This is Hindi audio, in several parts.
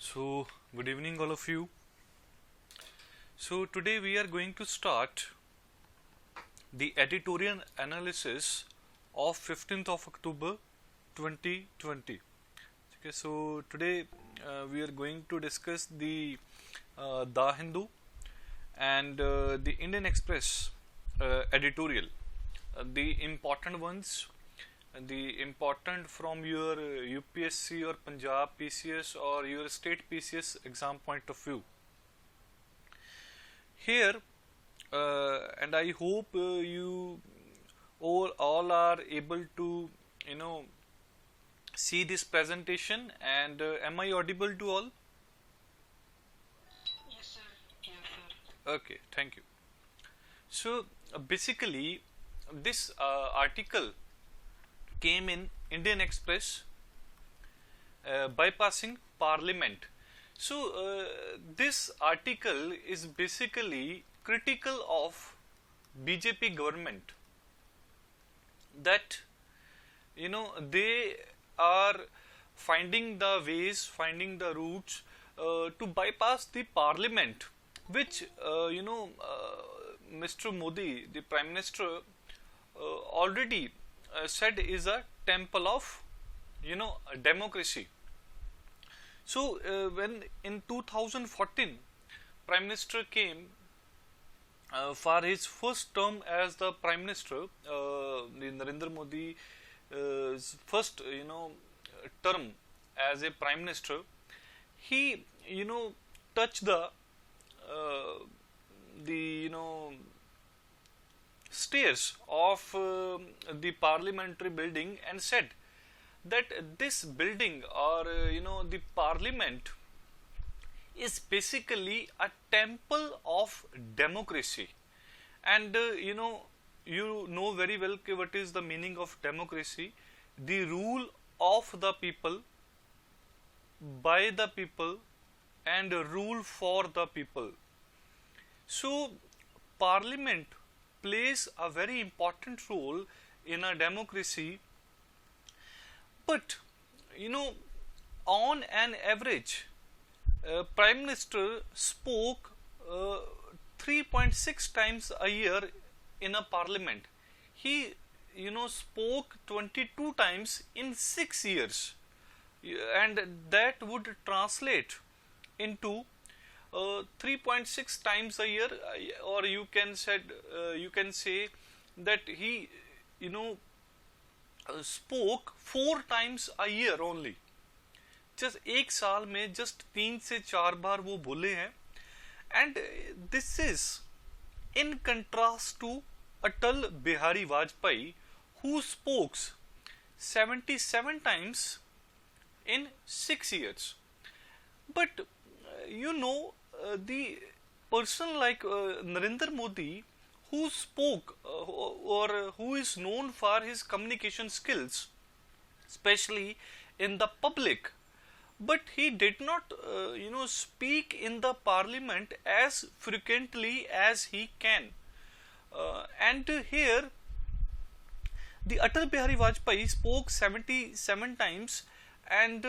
So, good evening, all of you. So, today we are going to start the editorial analysis of 15th of October 2020. Okay, so today we are going to discuss the Hindu and the Indian Express editorial. The important ones, the important from your UPSC or Punjab PCS or your state PCS exam point of view. Here, and I hope you all are able to see this presentation, and am I audible to all? Yes, sir. Yes, sir. Okay, thank you. So basically, this article came in Indian Express, bypassing Parliament. So this article is basically critical of BJP government, that they are finding the ways, finding the routes to bypass the Parliament, which Mr. Modi, the Prime Minister, already said is a temple of democracy. So when in 2014 Prime Minister came for his first term as the Prime Minister, the Narendra Modi first term as a Prime Minister, he touched the stairs of the parliamentary building and said that this building, or the parliament, is basically a temple of democracy. And you know very well what is the meaning of democracy: the rule of the people, by the people, and rule for the people. So Parliament plays a very important role in a democracy, but on an average, Prime Minister spoke 3.6 times a year in a parliament. He spoke 22 times in 6 years, and that would translate into 3.6 times a year, or you can say that he spoke 4 times a year only. Just एक साल में जस्ट 3 से 4 बार वो बोले हैं. And this is in contrast to Atal Bihari Vajpayee, who spokes 77 times in 6 years. But the person like Narendra Modi, who spoke or who is known for his communication skills, especially in the public, but he did not speak in the parliament as frequently as he can. And here the Atal Bihari Vajpayee spoke 77 times, and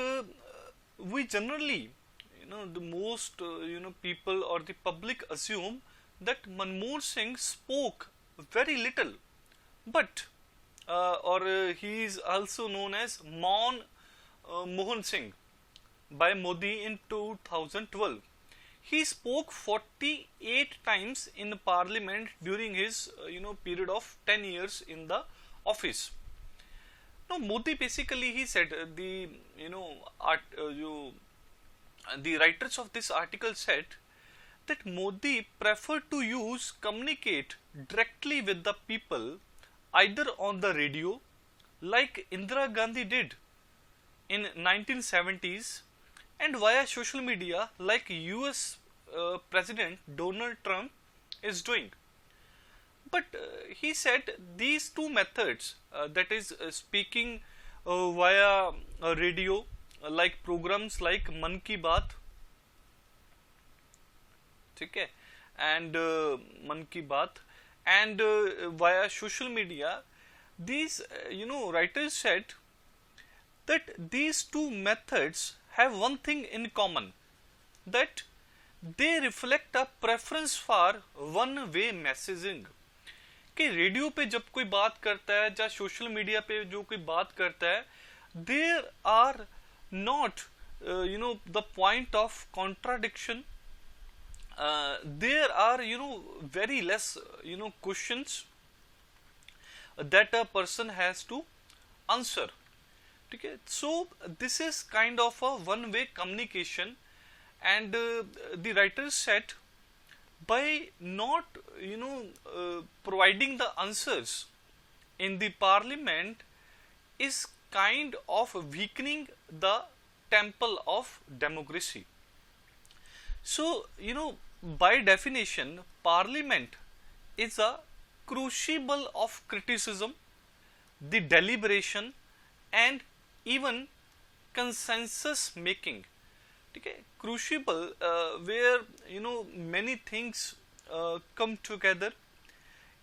we generally the most people or the public assume that Manmohan Singh spoke very little, but he is also known as Mohan Singh by Modi in 2012. He spoke 48 times in parliament during his period of 10 years in the office. Now Modi, basically, he said, the writers of this article said that Modi preferred to communicate directly with the people, either on the radio like Indira Gandhi did in 1970s, and via social media like US President Donald Trump is doing. But he said these two methods, that is speaking via radio, like programs like Man Ki Baat, okay, and Man Ki Baat, and via social media, these writers said that these two methods have one thing in common, that they reflect a preference for one way messaging. कि रेडियो पे जब कोई बात करता है या सोशल मीडिया पे जो कोई बात करता है, there are not the point of contradiction, there are very less questions that a person has to answer. ठीक है, so this is kind of a one way communication, and the writers said by not providing the answers in the parliament is kind of weakening the temple of democracy. So by definition parliament is a crucible of criticism, the deliberation and even consensus making. Okay, crucible where many things come together.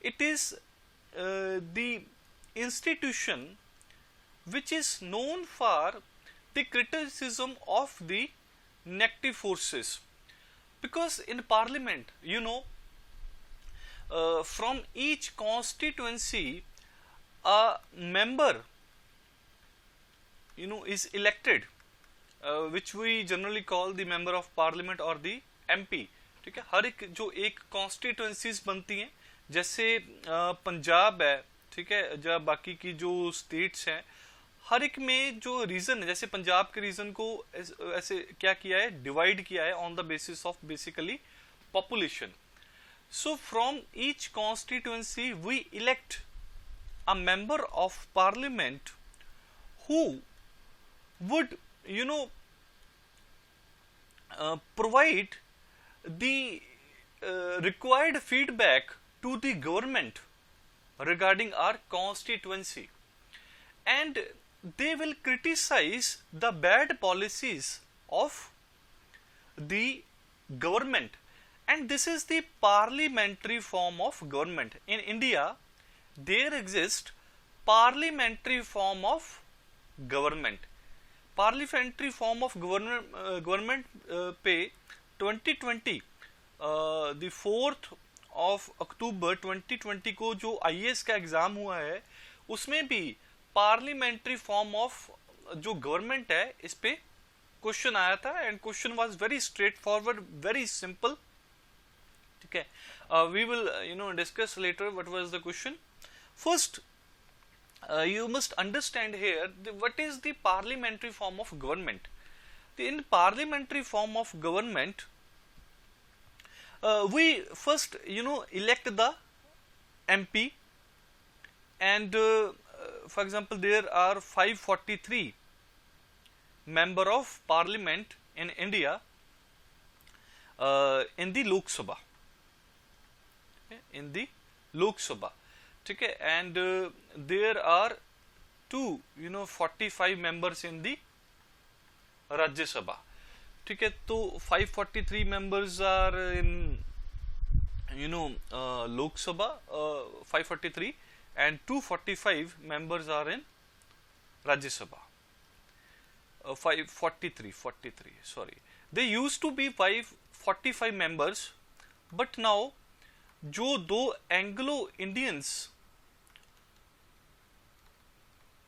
It is the institution which is known for the criticism of the negative forces, because in parliament from each constituency a member is elected, which we generally call the member of parliament or the MP. ठीक है, हर एक जो एक कॉन्स्टिट्यूएंसीज बनती हैं, जैसे पंजाब है, ठीक है, या बाकी की जो स्टेट्स हैं, हर एक में जो रीजन है, जैसे पंजाब के रीजन को ऐसे क्या किया है, डिवाइड किया है on the basis of basically population. So from each constituency we elect a member of parliament who would provide the required feedback to the government regarding our constituency, and they will criticize the bad policies of the government, and this is the parliamentary form of government. In India there exists parliamentary form of government. Parliamentary form of government पे 2020 द 4th of October 2020 को जो IAS का एग्जाम हुआ है, उसमें भी पार्लियामेंट्री फॉर्म ऑफ जो गवर्नमेंट है इस पे क्वेश्चन आया था, and question was very straightforward, very simple. ठीक है, we will discuss later what was the question. First you must understand here what is the parliamentary form of government. In parliamentary form of government we first elect the MP, and for example there are 543 member of parliament in India in the Lok Sabha, in the Lok Sabha. ठीक है, and there are 45 members in the Rajya Sabha. ठीक है, तो 543 members are in Lok Sabha, 543, and 245 members are in Rajya Sabha. 543 sorry, they used to be 545 members, but now जो दो एंग्लो इंडियंस,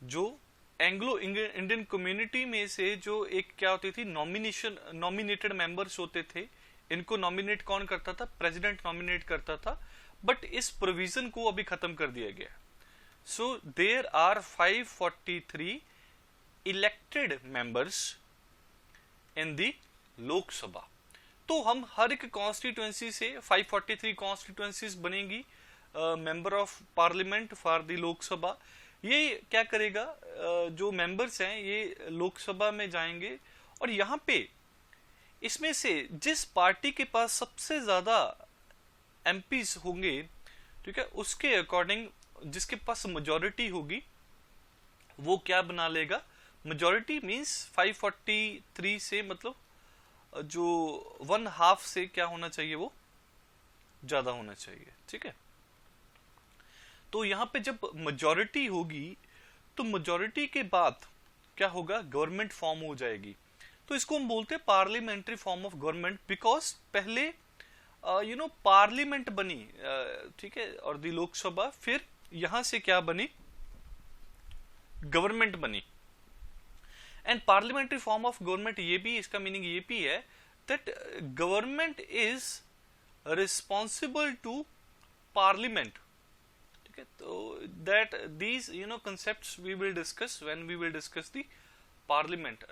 जो एंग्लो इंडियन कम्युनिटी में से जो एक क्या होती थी, नॉमिनेटेड मेंबर्स होते थे, इनको नॉमिनेट कौन करता था, प्रेसिडेंट नॉमिनेट करता था, बट इस प्रोविजन को अभी खत्म कर दिया गया. So there are 543 elected members in the Lok Sabha. तो हम हर एक कॉन्स्टिट्यूएंसी से 543 कॉन्स्टिट्यूएंसीज बनेंगी member of parliament for the Lok Sabha. ये क्या करेगा, जो मेंबर्स हैं ये लोकसभा में जाएंगे, और यहाँ पे इसमें से जिस पार्टी के पास सबसे ज्यादा एमपीज होंगे, ठीक है, उसके अकॉर्डिंग जिसके पास मेजॉरिटी होगी वो क्या बना लेगा. मेजॉरिटी मींस 543 से मतलब जो 1/2 से क्या होना चाहिए, वो ज्यादा होना चाहिए. ठीक है, तो यहां पे जब मेजॉरिटी होगी तो मेजॉरिटी के बाद क्या होगा, गवर्नमेंट फॉर्म हो जाएगी. तो इसको हम बोलते हैं parliamentary form of government, because पहले पार्लियामेंट बनी, ठीक है, और दी लोकसभा, फिर यहां से क्या बनी, गवर्नमेंट बनी। And parliamentary form of government, ये भी इसका मीनिंग ये भी है that government is responsible to parliament, ठीक है। तो that these concepts we will discuss when we will discuss the parliament.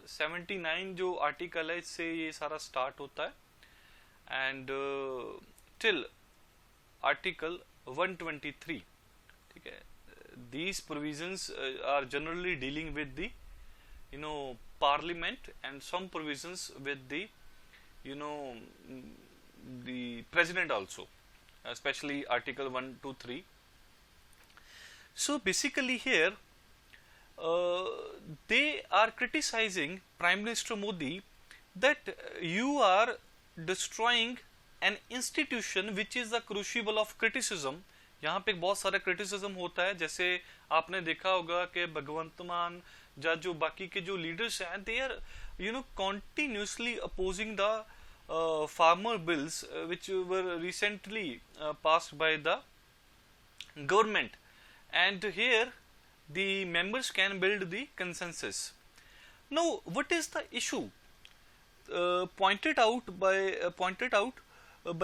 79 जो आर्टिकल है, इससे ये सारा स्टार्ट होता है, एंड टिल आर्टिकल 123, ठीक है। These provisions are generally dealing with the parliament, and some provisions with the the president also, especially article 1 to 3. So basically here they are criticizing Prime Minister Modi that you are destroying an institution which is the crucible of criticism. यहाँ पे बहुत सारा क्रिटिसिज्म होता है, जैसे आपने देखा होगा कि भगवंत मान या जो बाकी के जो लीडर्स हैं, they are continuously opposing the farmer bills which were recently passed by the government, and here the members can build the consensus. Now what is the issue pointed out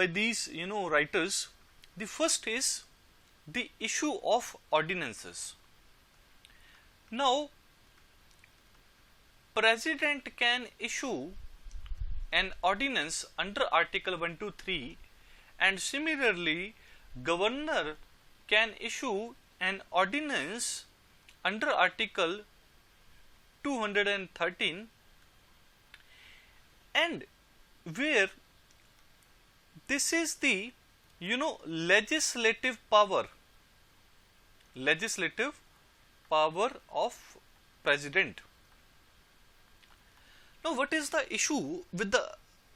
by these writers? The first is the issue of ordinances. Now president can issue an ordinance under article 123, and similarly governor can issue an ordinance under article 213, and where this is the legislative power of president. Now what is the issue with the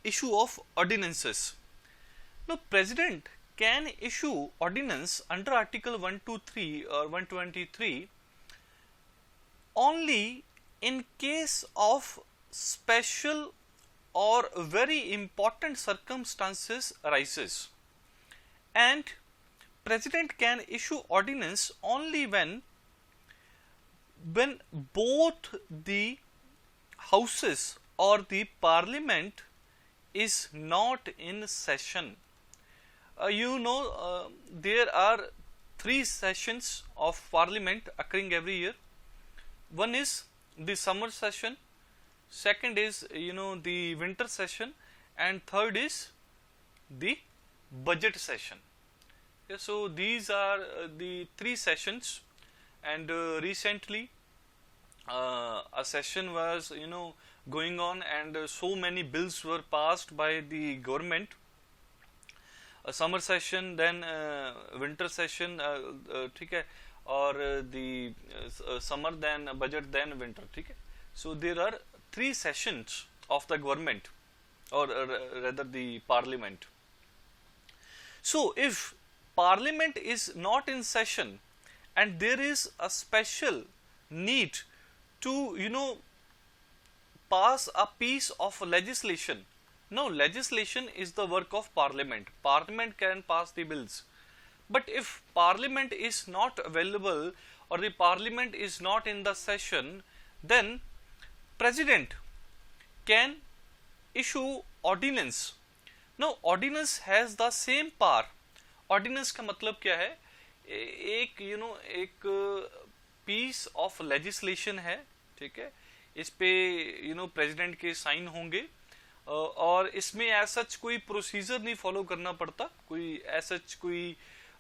issue of ordinances? Now president can issue ordinance under article 123 or 123 only in case of special or very important circumstances arises, and president can issue ordinance only when both the houses or the parliament is not in session. There are 3 sessions of parliament occurring every year. One is the summer session, second is the winter session, and third is the budget session. Yeah, so these are the 3 sessions, and recently a session was going on, and so many bills were passed by the government. A summer session, then winter session, ठीक है, और the summer, then budget, then winter, ठीक है. So there are 3 sessions of the government, or rather the parliament. So if parliament is not in session and there is a special need to pass a piece of legislation, now legislation is the work of parliament. Parliament can pass the bills, but if parliament is not available or the parliament is not in the session, then president can issue ordinance. Now ordinance has the same power. Ordinance का मतलब क्या है? एक पीस ऑफ लेजिस्लेशन है, ठीक है, इस पे प्रेसिडेंट के साइन होंगे, और इसमें ऐसा कोई प्रोसीजर नहीं फॉलो करना पड़ता, कोई ऐसा कोई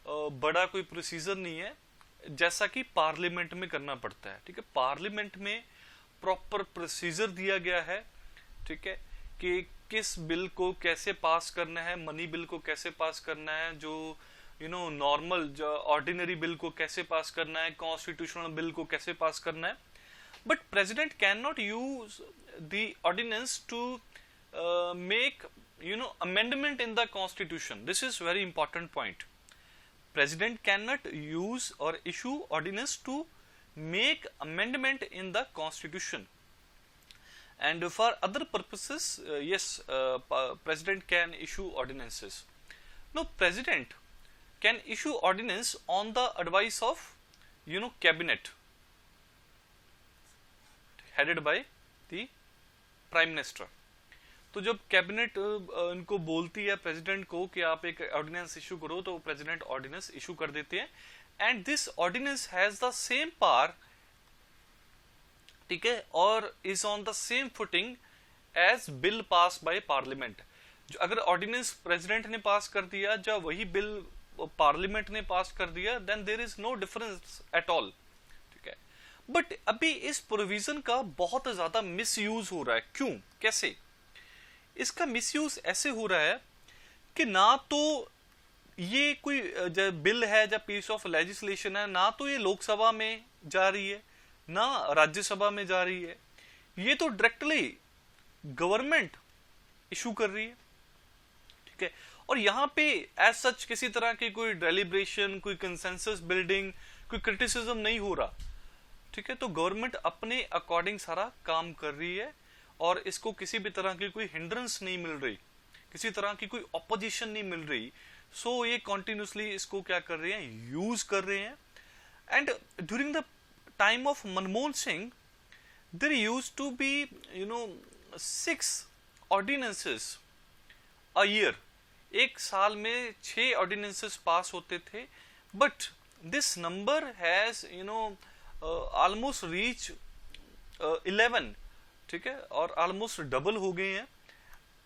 बड़ा कोई प्रोसीजर नहीं है जैसा कि पार्लियामेंट में करना पड़ता है, ठीक है। पार्लियामेंट में प्रॉपर प्रोसीजर दिया गया है, ठीक है, कि किस बिल को कैसे पास करना है, मनी बिल को कैसे पास करना है, जो नॉर्मल जो ऑर्डिनरी बिल को कैसे पास करना है, कॉन्स्टिट्यूशनल बिल को कैसे पास करना है। But president can not use the ordinance to make amendment in the constitution. This is very important point. President cannot use or issue ordinance to make amendment in the constitution. and for other purposes, yes, president can issue ordinances. No, president can issue ordinance on the advice of cabinet headed by the prime minister. तो जब कैबिनेट इनको बोलती है प्रेसिडेंट को कि आप एक ऑर्डिनेंस इशू करो, तो प्रेसिडेंट ऑर्डिनेंस इशू कर देते हैं, and this ordinance has the same power, ठीक है, और is on the same footing as bill pass by parliament. जो अगर ऑर्डिनेंस प्रेसिडेंट ने पास कर दिया, जब वही बिल पार्लियामेंट ने पास कर दिया, then there is no difference at all, ठीक है. बट अभी इस प्रोविजन का बहुत ज्यादा मिसयूज हो रहा है. क्यों, कैसे? इसका मिसयूज ऐसे हो रहा है कि ना तो ये कोई बिल है या पीस ऑफ लेजिस्लेशन है, ना तो ये लोकसभा में जा रही है, ना राज्यसभा में जा रही है, ये तो डायरेक्टली गवर्नमेंट इशू कर रही है, ठीक है. और यहां पे एज सच किसी तरह की कोई डेलिब्रेशन, कोई कंसेंसस बिल्डिंग, कोई क्रिटिसिज्म नहीं हो रहा, ठीक है. तो गवर्नमेंट अपने अकॉर्डिंग सारा काम कर रही है और इसको किसी भी तरह की कोई हिंड्रेंस नहीं मिल रही, किसी तरह की कोई ऑपोजिशन नहीं मिल रही. सो ये कॉन्टिन्यूसली इसको क्या कर रहे हैं, यूज कर रहे हैं. And during the time of Manmohan Singh there used to be 6 ordinances a year. एक साल में 6 ऑर्डिनेंसेस पास होते थे, but this number has almost reach 11, ठीक है, और ऑलमोस्ट डबल हो गए हैं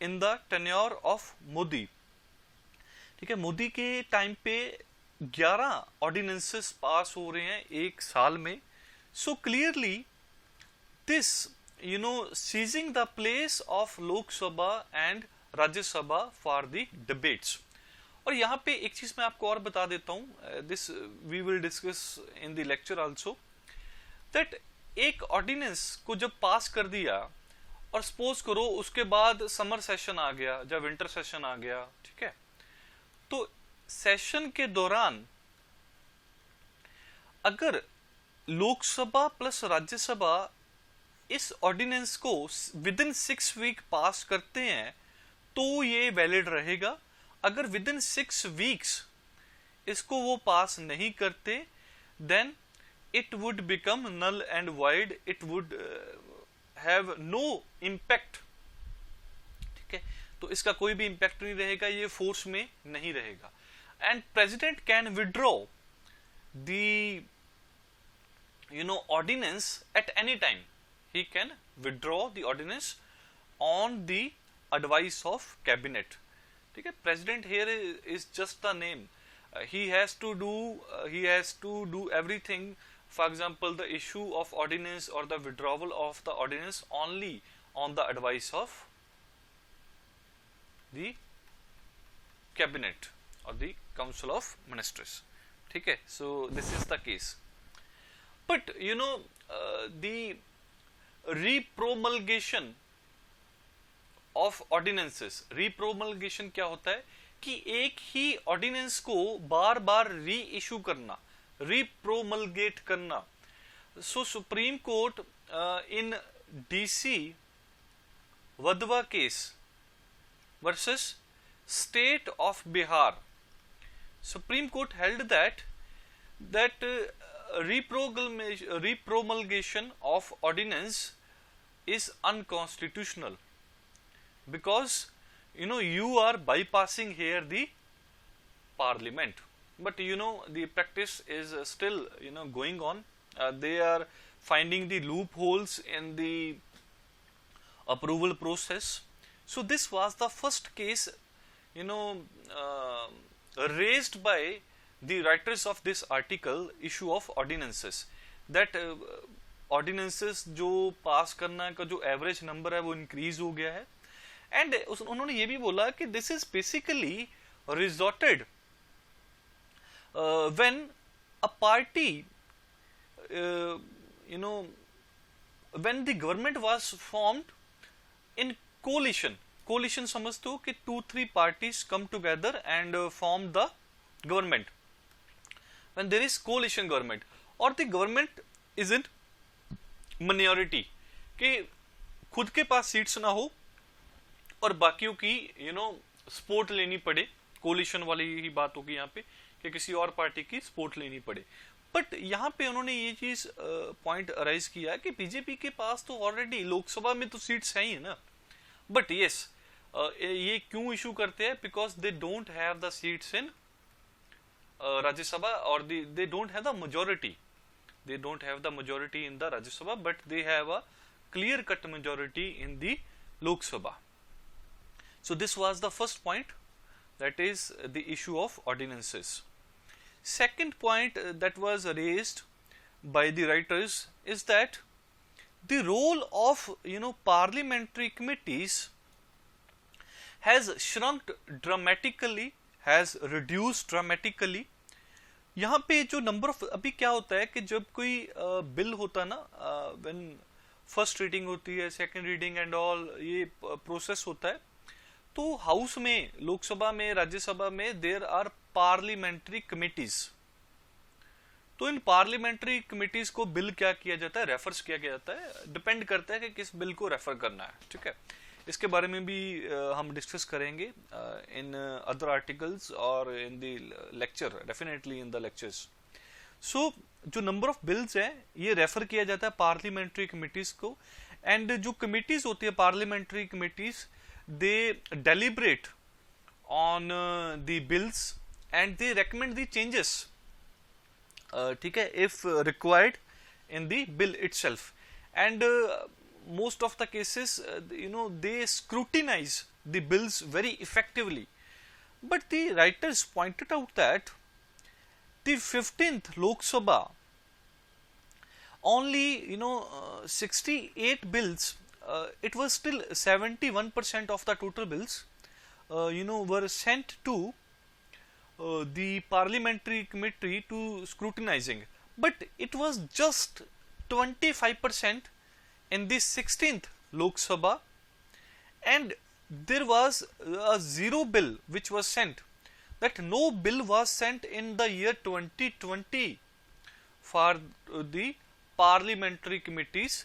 in the tenure of Modi, ठीक है. मोदी के टाइम पे 11 ऑर्डिनेंसेस पास हो रहे हैं एक साल में. So clearly this seizing the place of Lok Sabha and Rajya Sabha for the debates. और यहाँ पे एक चीज मैं आपको और बता देता हूं, this we will discuss in the lecture also, that एक ऑर्डिनेंस को जब पास कर दिया और सपोज करो उसके बाद समर सेशन आ गया, जब विंटर सेशन आ गया, ठीक है, तो सेशन के दौरान अगर लोकसभा प्लस राज्यसभा इस ऑर्डिनेंस को विद इन 6 वीक पास करते हैं तो ये वैलिड रहेगा. अगर विद इन 6 वीक्स इसको वो पास नहीं करते, then it would become null and void, it would have no impact, ठीक है. तो इसका कोई भी इम्पैक्ट नहीं रहेगा, ये फोर्स में नहीं रहेगा. And president can withdraw the ordinance at any time. He can withdraw the ordinance on the advice of cabinet, ठीक है. President here is just the name. he has to do everything. For example, the issue of ordinance or the withdrawal of the ordinance only on the advice of the cabinet or the council of ministers, ठीक है. So this is the case. But the repromulgation of ordinances, repromulgation क्या होता है कि एक ही ऑर्डिनेंस को बार बार री इशू करना, repromulgate करना. So Supreme Court in DC Vadwa case versus State of Bihar, Supreme Court held that repromulgation of ordinance is unconstitutional because you are bypassing here the parliament. But the practice is still going on. They are finding the loopholes in the approval process. So this was the first case raised by the writers of this article, issue of ordinances, that ordinances जो पास करना का जो एवरेज नंबर है वो इंक्रीज हो गया है. एंड उन्होंने ये भी बोला कि this is basically resorted when a party when the government was formed in coalition समझते हो कि 2-3 parties come together and form the government. When there is coalition government or the government is in minority, कि खुद के पास सीट्स ना हो और बाकियों की सपोर्ट लेनी पड़े, कोलिशन वाली ही बात होगी यहाँ पे कि किसी और पार्टी की सपोर्ट लेनी पड़े। बट यहाँ पे उन्होंने ये चीज पॉइंट अराइज किया कि बीजेपी के पास तो ऑलरेडी लोकसभा में तो सीट्स हैं ही ना। बट यस, ये क्यों इशू करते हैं? Because they don't have the seats in Rajya Sabha और they don't have the majority, they don't have the majority in the Rajya Sabha, but they have a clear cut majority in the Lok Sabha. So this was the first point, that is the issue of ordinances. Second point that was raised by the writers is that the role of parliamentary committees has shrunk dramatically, has reduced dramatically. यहाँ पे जो नंबर ऑफ, अभी क्या होता है कि जब कोई बिल होता है ना, व्हेन फर्स्ट रीडिंग होती है, सेकंड रीडिंग एंड ऑल, ये प्रोसेस होता है, तो हाउस में, लोकसभा में, राज्यसभा में देयर आर पार्लियामेंट्री कमिटीज। तो इन पार्लियामेंट्री कमिटीज को बिल क्या किया जाता है, रेफर्स किया जाता है, डिपेंड करता है कि किस बिल को रेफर करना है। ठीक है, इसके बारे में भी हम डिस्कस करेंगे इन अदर आर्टिकल्स और in the lecture, definitely in the lectures. So जो नंबर ऑफ बिल्स है ये रेफर किया जाता है पार्लियामेंट्री कमिटीज को, एंड जो कमिटीज होती है parliamentary committees, they deliberate on the bills and they recommend the changes, ठीक है, if required in the bill itself, and most of the cases they scrutinize the bills very effectively. But the writers pointed out that the 15th Lok Sabha, only 68 bills, it was still 71% of the total bills were sent to the parliamentary committee to scrutinizing, but it was just 25% in the 16th Lok Sabha, and there was a zero bill which was sent, that no bill was sent in the year 2020 for the parliamentary committees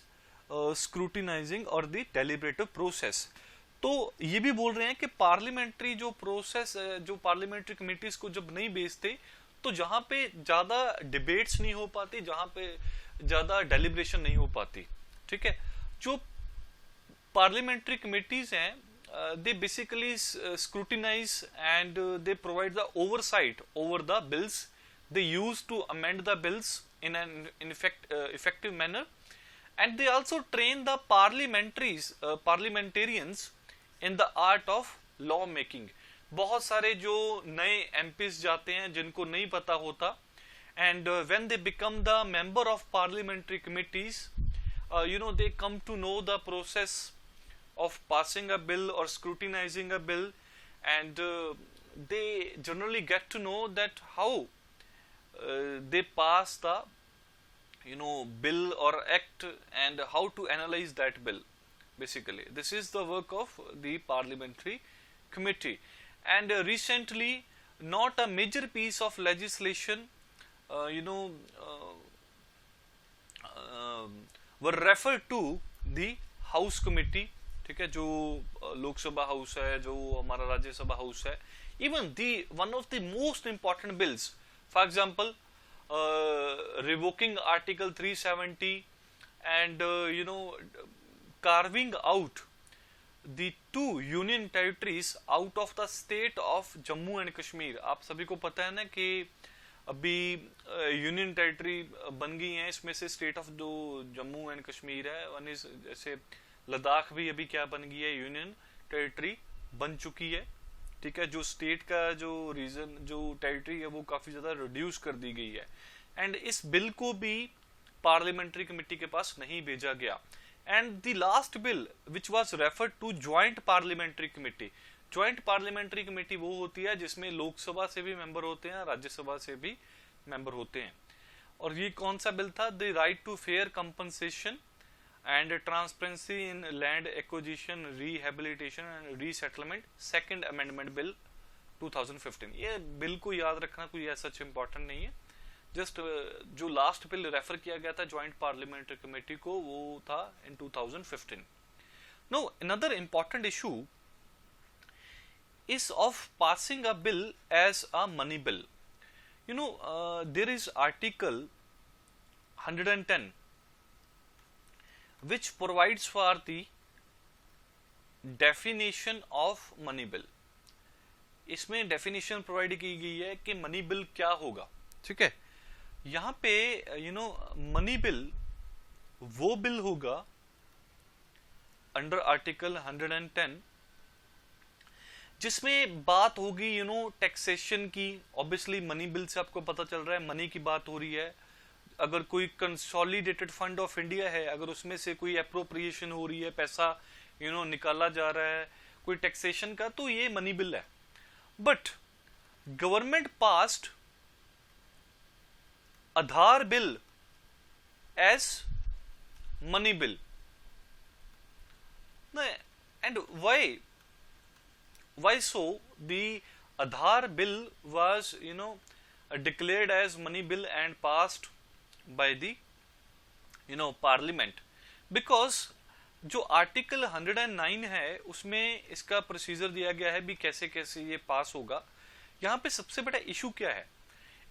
scrutinizing or the deliberative process. तो ये भी बोल रहे हैं कि पार्लियामेंट्री जो प्रोसेस, जो पार्लियामेंट्री कमिटीज को जब नहीं भेजते, तो जहां पे ज्यादा डिबेट्स नहीं हो पाती, जहां पे ज्यादा डेलिब्रेशन नहीं हो पाती, ठीक है, जो पार्लियामेंट्री कमिटीज हैं, they basically scrutinize and they provide the oversight over the bills, they use to amend the bills in an effective manner, and they also train the parliamentarians in the art of law making. बहुत सारे जो नए एमपीज जाते हैं जिनको नहीं पता होता, and when they become the member of parliamentary committees, they come to know the process of passing a bill or scrutinizing a bill, and they generally get to know that how they pass the bill or act, and how to analyze that bill. Basically, this is the work of the parliamentary committee. And recently, not a major piece of legislation were referred to the House Committee, ठीक है, जो लोकसभा हाउस है, जो हमारा राज्यसभा हाउस है, even the one of the most important bills, for example revoking Article 370 and carving out the two union territories out of the state of Jammu and Kashmir. आप सभी को पता है ना कि अभी यूनियन टेरिटरी बन गई हैं, इसमें से स्टेट ऑफ जो जम्मू एंड कश्मीर है, वन इज, जैसे लद्दाख भी अभी क्या बन गई है, यूनियन टेरिटरी बन चुकी है, ठीक है, जो स्टेट का जो रीजन, जो टेरिटरी है, वो काफी ज्यादा रिड्यूस कर दी गई है, एंड इस बिल को भी पार्लियामेंट्री कमेटी के पास नहीं भेजा गया। And the last bill which was referred to joint parliamentary committee, joint parliamentary committee वो होती है जिसमें लोकसभा से भी मेंबर होते हैं, राज्यसभा से भी मेंबर होते हैं, और ये कौन सा बिल था, the right to fair compensation and transparency in land acquisition, rehabilitation and resettlement, second amendment bill 2015। ये बिल को याद रखना कोई ऐसा इंपॉर्टेंट नहीं है, जस्ट जो लास्ट बिल रेफर किया गया था ज्वाइंट पार्लियामेंट्री कमेटी को, वो था इन 2015। Now another important issue is of passing a bill as a money bill. There is article 110 which provides for the definition of money bill. इसमें डेफिनेशन प्रोवाइड की गई है कि मनी बिल क्या होगा. ठीक है, यहाँ पे मनी बिल वो बिल होगा अंडर आर्टिकल 110 जिसमें बात होगी टैक्सेशन की. ऑब्वियसली मनी बिल से आपको पता चल रहा है मनी की बात हो रही है. अगर कोई कंसोलिडेटेड फंड ऑफ इंडिया है, अगर उसमें से कोई एप्रोप्रिएशन हो रही है, पैसा निकाला जा रहा है कोई टैक्सेशन का, तो ये मनी बिल है. But government passed Aadhaar bill as money bill. And why so the Aadhaar bill was declared as money bill and passed by the parliament? Because जो आर्टिकल 109 है उसमें इसका प्रोसीजर दिया गया है भी कैसे कैसे ये पास होगा. यहाँ पे सबसे बड़ा इशू क्या है?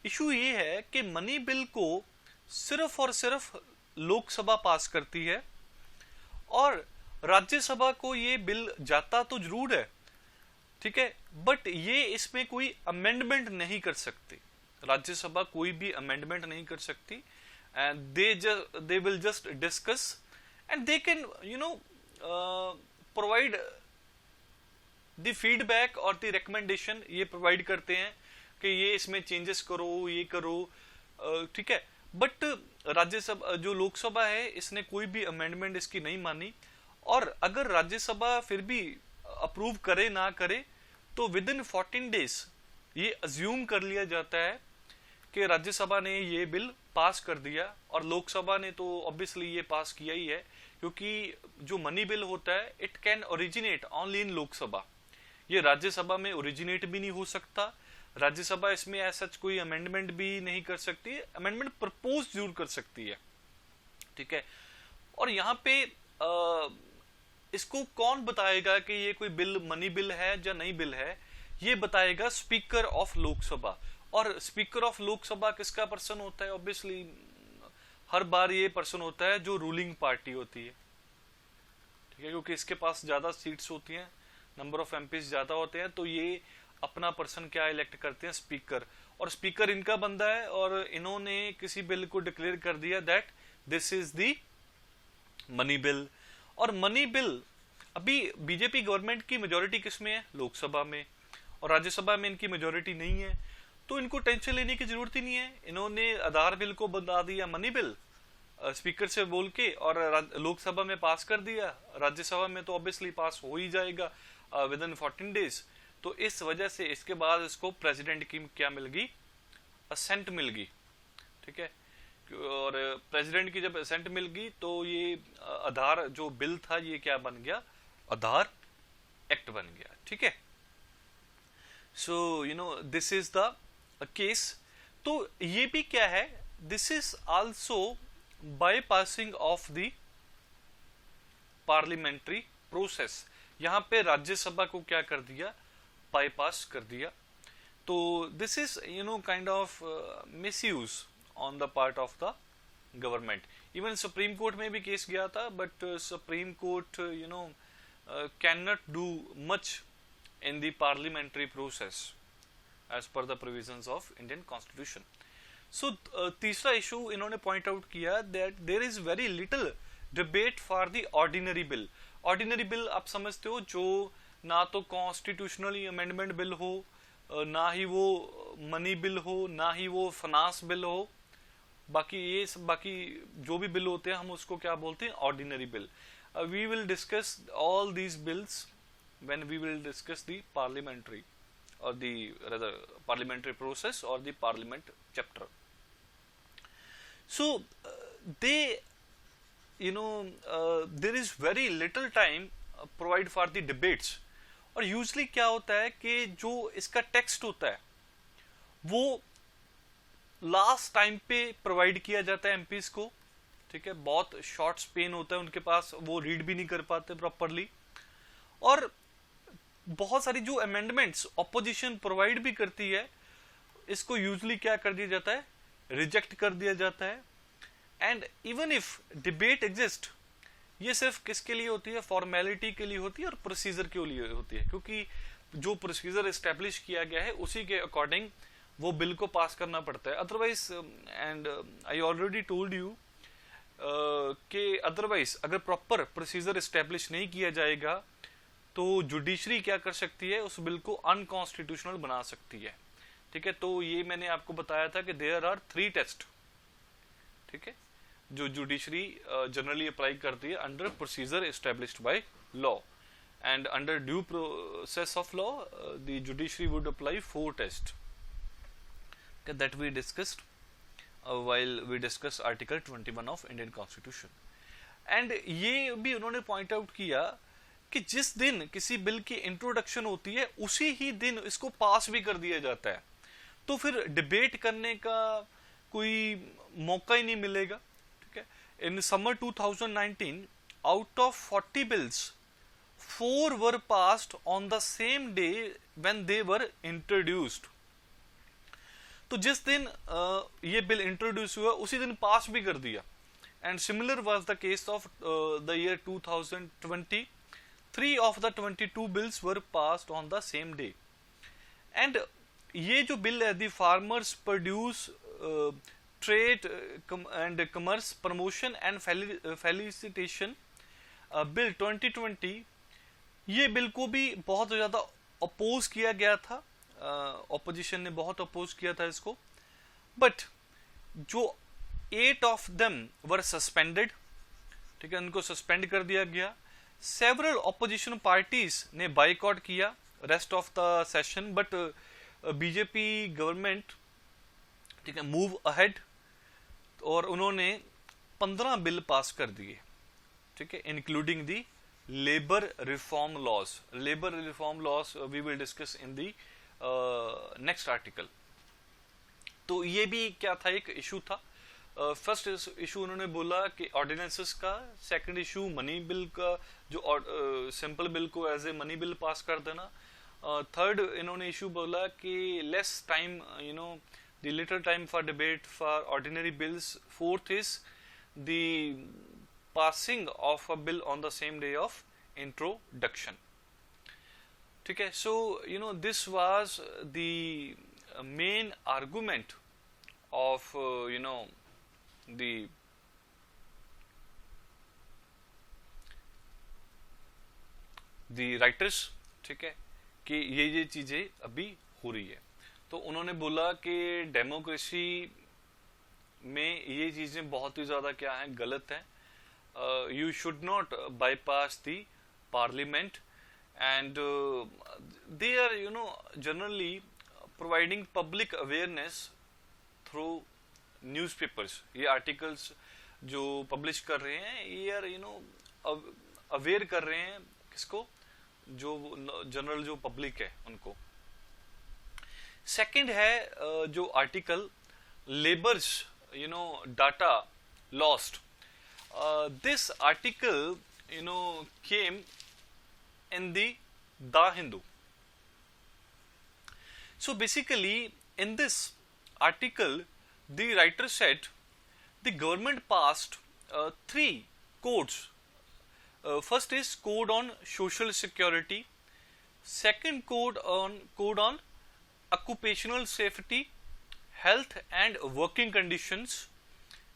इशू ये है कि मनी बिल को सिर्फ और सिर्फ लोकसभा पास करती है और राज्यसभा को ये बिल जाता तो जरूर है, ठीक है, बट ये इसमें कोई अमेंडमेंट नहीं कर सकती. राज्यसभा कोई भी अमेंडमेंट नहीं कर सकती. And they will just discuss and they can provide the feedback और द रिकमेंडेशन. ये प्रोवाइड करते हैं कि ये इसमें चेंजेस करो, ये करो, ठीक है. बट राज्यसभा जो लोकसभा है इसने कोई भी अमेंडमेंट इसकी नहीं मानी. और अगर राज्यसभा फिर भी अप्रूव करे ना करे तो विद इन 14 डेज ये अज्यूम कर लिया जाता है कि राज्यसभा ने ये बिल पास कर दिया. और लोकसभा ने तो ऑब्वियसली ये पास किया ही है, क्योंकि जो मनी बिल होता है it can originate only in Lok Sabha. ये राज्यसभा में ओरिजिनेट भी नहीं हो सकता. राज्यसभा इसमें ऐसा कोई अमेंडमेंट भी नहीं कर सकती. अमेंडमेंट प्रपोज जरूर कर सकती है, ठीक है. और यहाँ पे इसको कौन बताएगा कि ये कोई बिल मनी बिल है या नहीं बिल है? ये बताएगा स्पीकर ऑफ लोकसभा. और स्पीकर ऑफ लोकसभा किसका पर्सन होता है? ऑब्वियसली हर बार ये पर्सन होता है जो रूलिंग पार्टी होती है, ठीक है, क्योंकि इसके पास ज्यादा सीट्स होती हैं, नंबर ऑफ एमपीज ज्यादा होते हैं, तो ये अपना पर्सन क्या इलेक्ट करते हैं? स्पीकर. और स्पीकर इनका बंदा है और इन्होंने किसी बिल को डिक्लेयर कर दिया that this is the money bill. और मनी बिल अभी बीजेपी गवर्नमेंट की मेजोरिटी किसमें है? लोकसभा में. और राज्यसभा में इनकी मेजोरिटी नहीं है, तो इनको टेंशन लेने की जरूरत ही नहीं है. इन्होंने आधार बिल को बता दिया मनी बिल स्पीकर से बोल के और लोकसभा में पास कर दिया. राज्यसभा में तो ऑब्वियसली पास हो ही जाएगा विद इन 14 डेज. तो इस वजह से इसके बाद इसको प्रेसिडेंट की क्या मिल गई? असेंट मिल गई, ठीक है. और प्रेसिडेंट की जब असेंट मिल गई तो ये आधार जो बिल था ये क्या बन गया? आधार एक्ट बन गया, ठीक है. सो दिस इज द केस. तो ये भी क्या है? This is also bypassing of the parliamentary process. यहां पे राज्यसभा को क्या कर दिया? बाईपास कर दिया. तो this is kind of misuse on the part of the government. Even Supreme Court में भी केस गया था, but Supreme Court cannot do much in the parliamentary process as per the provisions of Indian Constitution. So तीसरा इशू इन्होंने पॉइंट आउट किया that there is very little debate for the ordinary bill. Ordinary bill आप समझते हो जो ना तो कॉन्स्टिट्यूशनली अमेंडमेंट बिल हो, ना ही वो मनी बिल हो, ना ही वो फाइनेंस बिल हो. बाकी जो भी बिल होते हैं हम उसको क्या बोलते हैं? Ordinary bill. We will discuss all these bills when we will discuss the parliamentary और द पार्लियामेंट्री प्रोसेस और the parliament chapter. So they there is very little time provide for the debates. और यूजली क्या होता है कि जो इसका टेक्स्ट होता है वो लास्ट टाइम पे प्रोवाइड किया जाता है एमपीज को, ठीक है, बहुत शॉर्ट स्पेन होता है उनके पास, वो रीड भी नहीं कर पाते प्रॉपरली। और बहुत सारी जो अमेंडमेंट्स ऑपोजिशन प्रोवाइड भी करती है, इसको यूजली क्या कर दिया जाता है, रिजेक्ट कर दिया जाता है। And even if debate exist, ये सिर्फ किसके लिए होती है, फॉर्मेलिटी के लिए होती है और प्रोसीजर के लिए होती है, क्योंकि जो प्रोसीजर एस्टेब्लिश किया गया है उसी के अकॉर्डिंग वो बिल को पास करना पड़ता है। Otherwise, and I already told you कि अदरवाइज अगर प्रॉपर प्रोसीजर एस्टेब्लिश नहीं किया जाएगा तो जुडिशरी क्या कर सकती है, उस बिल को अनकॉन्स्टिट्यूशनल बना सकती है। ठीक है, तो ये मैंने आपको बताया था कि देयर आर 3 टेस्ट, ठीक है, जो जुडिशरी जनरली अप्लाई करती है under procedure established by law, and under due process of law the judiciary would apply 4 test that we discussed while we discussed article 21 of Indian Constitution। and ये भी उन्होंने पॉइंट आउट किया कि जिस दिन किसी बिल की इंट्रोडक्शन होती है उसी ही दिन इसको पास भी कर दिया जाता है, तो फिर डिबेट करने का कोई मौका ही नहीं मिलेगा। ठीक है, in summer 2019 out of 40 bills 4 were passed on the same day when they were introduced। तो जिस दिन ये बिल इंट्रोड्यूस हुआ उसी दिन पास भी कर दिया। And similar was the case of the year 2020, 3 of the 22 bills were passed on the same day। And ये जो बिल है, the farmers produce trade and commerce promotion and felicitation bill 2020, ये बिल को भी बहुत ज्यादा अपोज किया गया था, ऑपोजिशन ने बहुत अपोज किया था इसको, बट जो 8 of them were suspended, ठीक है, उनको सस्पेंड कर दिया गया। सेवरल ऑपोजिशन पार्टीज ने बाइकआउट किया rest of the session, but BJP government, ठीक है, मूव अहेड और उन्होंने 15 बिल पास कर दिए, ठीक है, including the labour reform laws. Labour reform laws we will discuss in the next article. तो ये भी क्या था, एक इशू था। फर्स्ट इशू उन्होंने बोला कि ऑर्डिनेंसेस का, सेकंड इशू मनी बिल का, जो सिंपल बिल को as a money bill pass कर देना। थर्ड इन्होंने इशू बोला कि less time, you know, the little time for debate for ordinary bills. Fourth is the passing of a bill on the same day of introduction. ठीक है, so you know this was the main argument of you know the writers, ठीक है, कि ये चीजें अभी हो रही है। तो उन्होंने बोला कि डेमोक्रेसी में ये चीजें बहुत ही ज्यादा क्या है, गलत है। You should not bypass the parliament, and they are, you know, generally providing public awareness through newspapers। ये articles जो publish कर रहे हैं, ये are, you know, aware कर रहे हैं किसको, जो जनरल जो पब्लिक है उनको। सेकंड है जो article labours, you know, data lost. This article, you know, came in the Hindu। So basically in this article the writer said the government passed 3 codes। First is code on social security, second code on occupational safety, health and working conditions,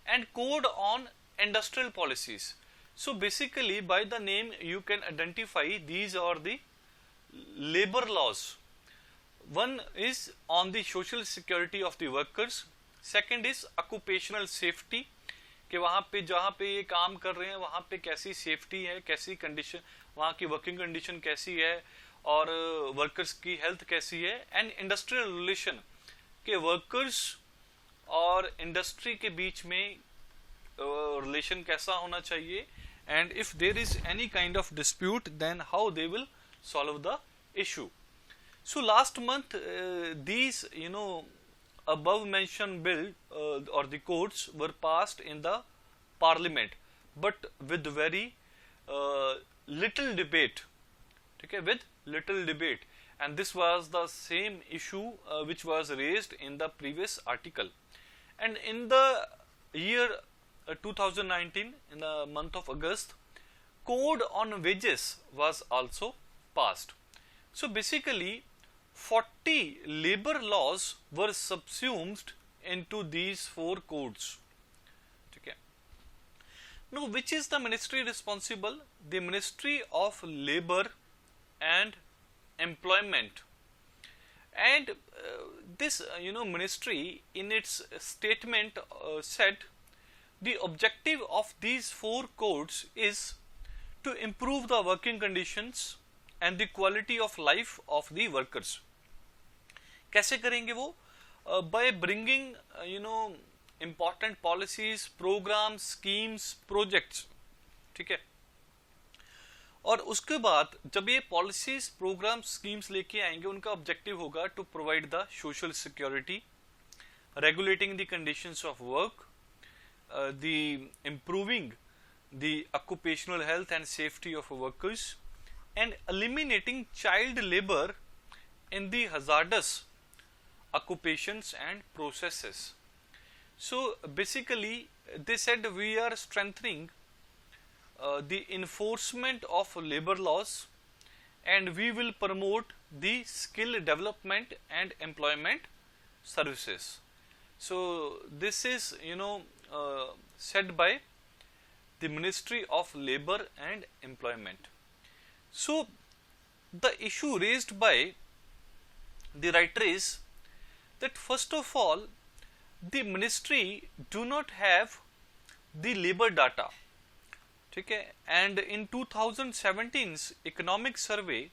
and code on industrial policies। So basically by the name you can identify these are the labor laws। One is on the social security of the workers, second is occupational safety, कि वहाँ पे जहाँ पे ये काम कर रहे हैं वहाँ पे कैसी सेफ्टी है, कैसी कंडीशन, वहाँ की वर्किंग कंडीशन कैसी है, और वर्कर्स की हेल्थ कैसी है। एंड इंडस्ट्रियल रिलेशन, के वर्कर्स और इंडस्ट्री के बीच में रिलेशन कैसा होना चाहिए, and if there is any kind of dispute then how they will solve the issue। So last month these, you know, above mentioned bill or the codes were passed in the parliament, but with very little debate. ठीक है, with little debate, and this was the same issue which was raised in the previous article. And in the year 2019, in the month of August, code on wages was also passed. So basically 40 labor laws were subsumed into these 4 codes. Okay. Now, which is the ministry responsible? The Ministry of Labor and Employment. And this ministry in its statement said the objective of these 4 codes is to improve the working conditions and the quality of life of the workers. कैसे करेंगे वो? By bringing important policies, programs, schemes, projects. ठीक है, और उसके बाद जब ये पॉलिसीज, प्रोग्राम, स्कीम्स लेके आएंगे, उनका ऑब्जेक्टिव होगा to provide the social security, regulating the conditions of work, the improving the occupational health and safety of workers, and eliminating child labor in the hazardous occupations and processes. So basically they said we are strengthening the enforcement of labor laws, and we will promote the skill development and employment services. So this is said by the Ministry of Labor and Employment. So the issue raised by the writer is that first of all, the ministry do not have the labor data. ठीक है, and in 2017's economic survey